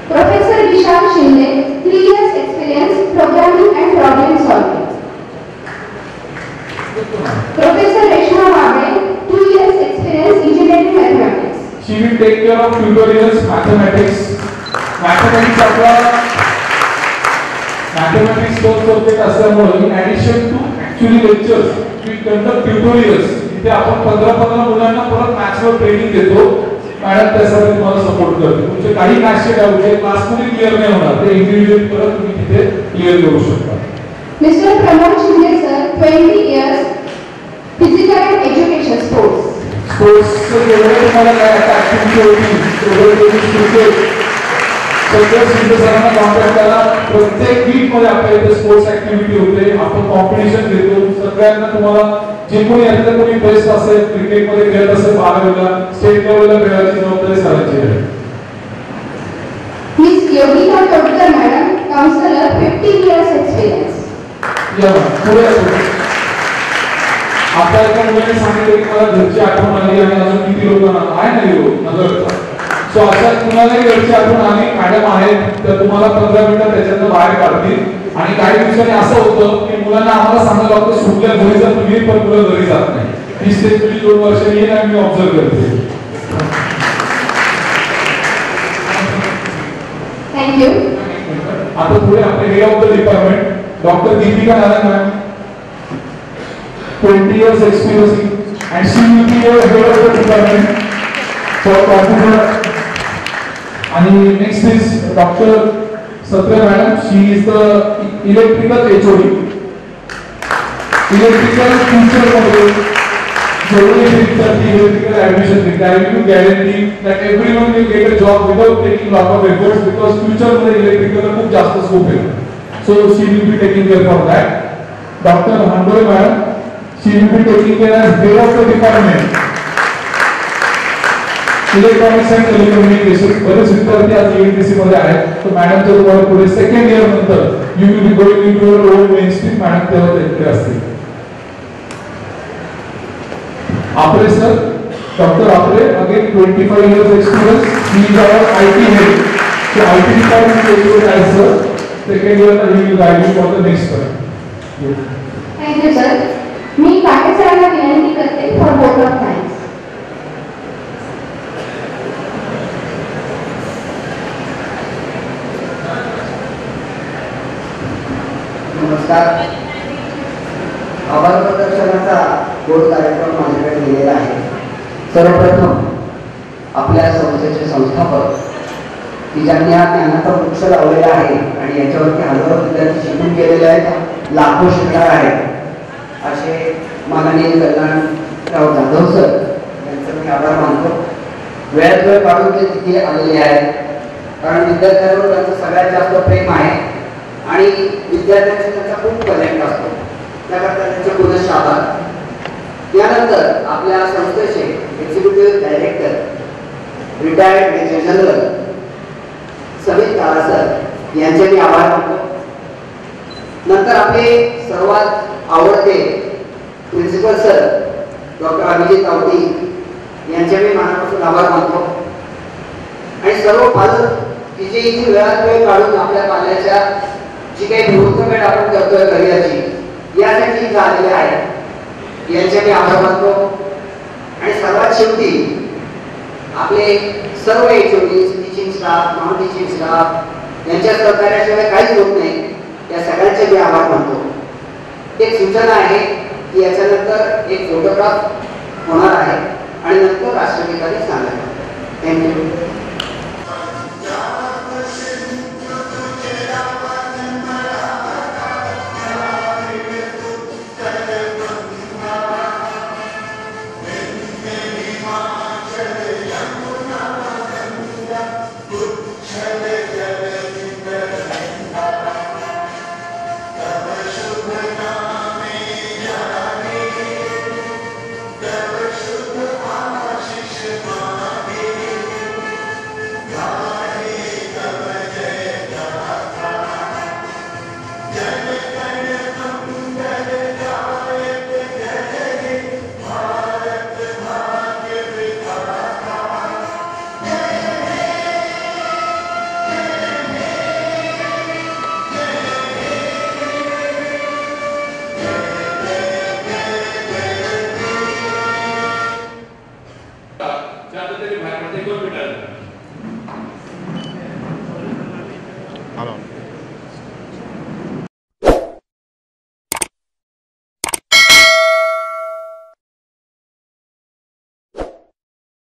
Professor Vishal Shinde, 3 years experience, programming and problem solving. Professor Reshma Wade, 2 years experience, engineering mathematics. She will take care of tutorials, mathematics. Mathematics आपला mathematics course subject असल्यामुळे in addition to actually lectures, we conduct tutorials. इथे आपण 15 मुलांना परत मॅथ्सवर training देतो. Madam त्यासाठी तुम्हाला support करते. तुमचे काही मॅथ्सचे डाऊट जे क्लासमध्ये क्लिअर नाही होणार ते इंडिव्हिज्युअली परत तुम्ही तिथे क्लिअर करू शकता. Mr. Pramod Shinde sir, 20 years, physical and education sports. स्पोर्ट्सचं जेवढे तुम्हाला काय ऍक्टिव्हिटी होती तेवढे क्रिकेट सगळं सिद्ध सरांना कॉन्टॅक्ट करा. प्रत्येक वीकमध्ये आपल्या इथे स्पोर्ट्स ऍक्टिव्हिटी होते. आपण कॉम्पिटिशन घेतो. सगळ्यांना तुम्हाला जे कोणी यातलं कोणी बेस्ट असेल क्रिकेटमध्ये खेळत असेल 12वीला स्टेट लेवलला खेळायची जबाबदारी सरांची आहे. Miss Yogita Todkar madam, counselor, 15 years experience. या पुढे आपल्या एका मुलाने सांगितलं की मला घरची आठवण आली आणि अजून किती लोकांना आहे ना लोक नजरचा. सो अशा कुणालाही घरची आठवण आली मॅडम आहेत तर तुम्हाला 15 मिनिटं त्याच्यातनं बाहेर काढतील. आणि काही दिवसांनी असं होतं की मुलांना आम्हाला सांगायला लागतं सुटल्या घरी जात तुम्ही पण मुलं घरी जात नाही. ही स्टेज 2 वर्ष येईल आणि मी ऑब्झर्व करते. थँक्यू. आता पुढे आपले head of the department doctor Deepika Narayan ma'am, 20 years experience and she will be your head of the department for computer. And next is Dr. Satya madam, she is the electrical HOD. Electrical future model. Electrical admission, I will guarantee that everyone will get a job without taking lot of efforts because future में electrical का खूब ज़्यादा scope है. So she will be taking care for that. Dr. Handore madam, she will be taking care as head of the department. Electronics and telecommunications. बरेच विद्यार्थी आज ELTC मध्ये आहेत. तो मॅडम जर तुम्हाला पुढे सेकंड इयर नंतर you will be going into your own mainstream madam तेव्हा तिकडे असतील. आपले सर डॉक्टर आपले again 25 years experience, he is our IT head. So IT department will as sir. Second year he will guide you for the next term. Thank you sir. मी काटे सरांना विनंती करते for vote of thanks. नमस्कार. आभार प्रदर्शनाचा गोड कार्यक्रम माझ्याकडे दिलेला आहे. सर्वप्रथम आपल्या संस्थेचे संस्थापक की ज्यांनी हा ज्ञानाचा वृक्ष लावलेला आहे आणि याच्यावरती हजारो विद्यार्थी शिकून गेलेले आहेत, लाखो शिकणार आहेत, असे माननीय कल्याणराव जाधव सर यांचा मी आभार मानतो. वेळात वेळ काढून ते तिथे आलेले आहेत, कारण विद्यार्थ्यांवर त्यांचं सगळ्यात जास्त प्रेम आहे आणि विद्यार्थ्यांशी त्यांचा खूप कनेक्ट असतो, त्याकरता त्यांचे पुनश्च आभार. यानंतर आपल्या संस्थेचे executive director retired major general Sameer Kala sir यांचे मी आभार मानतो. नंतर आपले सर्वात आवडते principal sir doctor Abhijit Awati यांचे मी मनापासून आभार मानतो. आणि सर्व पालक की जे इथे वेळात वेळ काढून आपल्या पाल्याच्या जी काही मुहूर्तमेढ आपण करतोय करिअरची यासाठी इथे आलेले आहेत, यांचे मी आभार मानतो. आणि सर्वात शेवटी आपले सर्व HOD, teaching staff, non teaching staff यांच्या सहकार्याशिवाय काहीच होत नाही, या सगळ्यांचे मी आभार मानतो. एक सूचना आहे की याच्यानंतर एक फोटोग्राफ होणार आहे आणि नंतर राष्ट्रगीताने सांगणार. थँक्यू.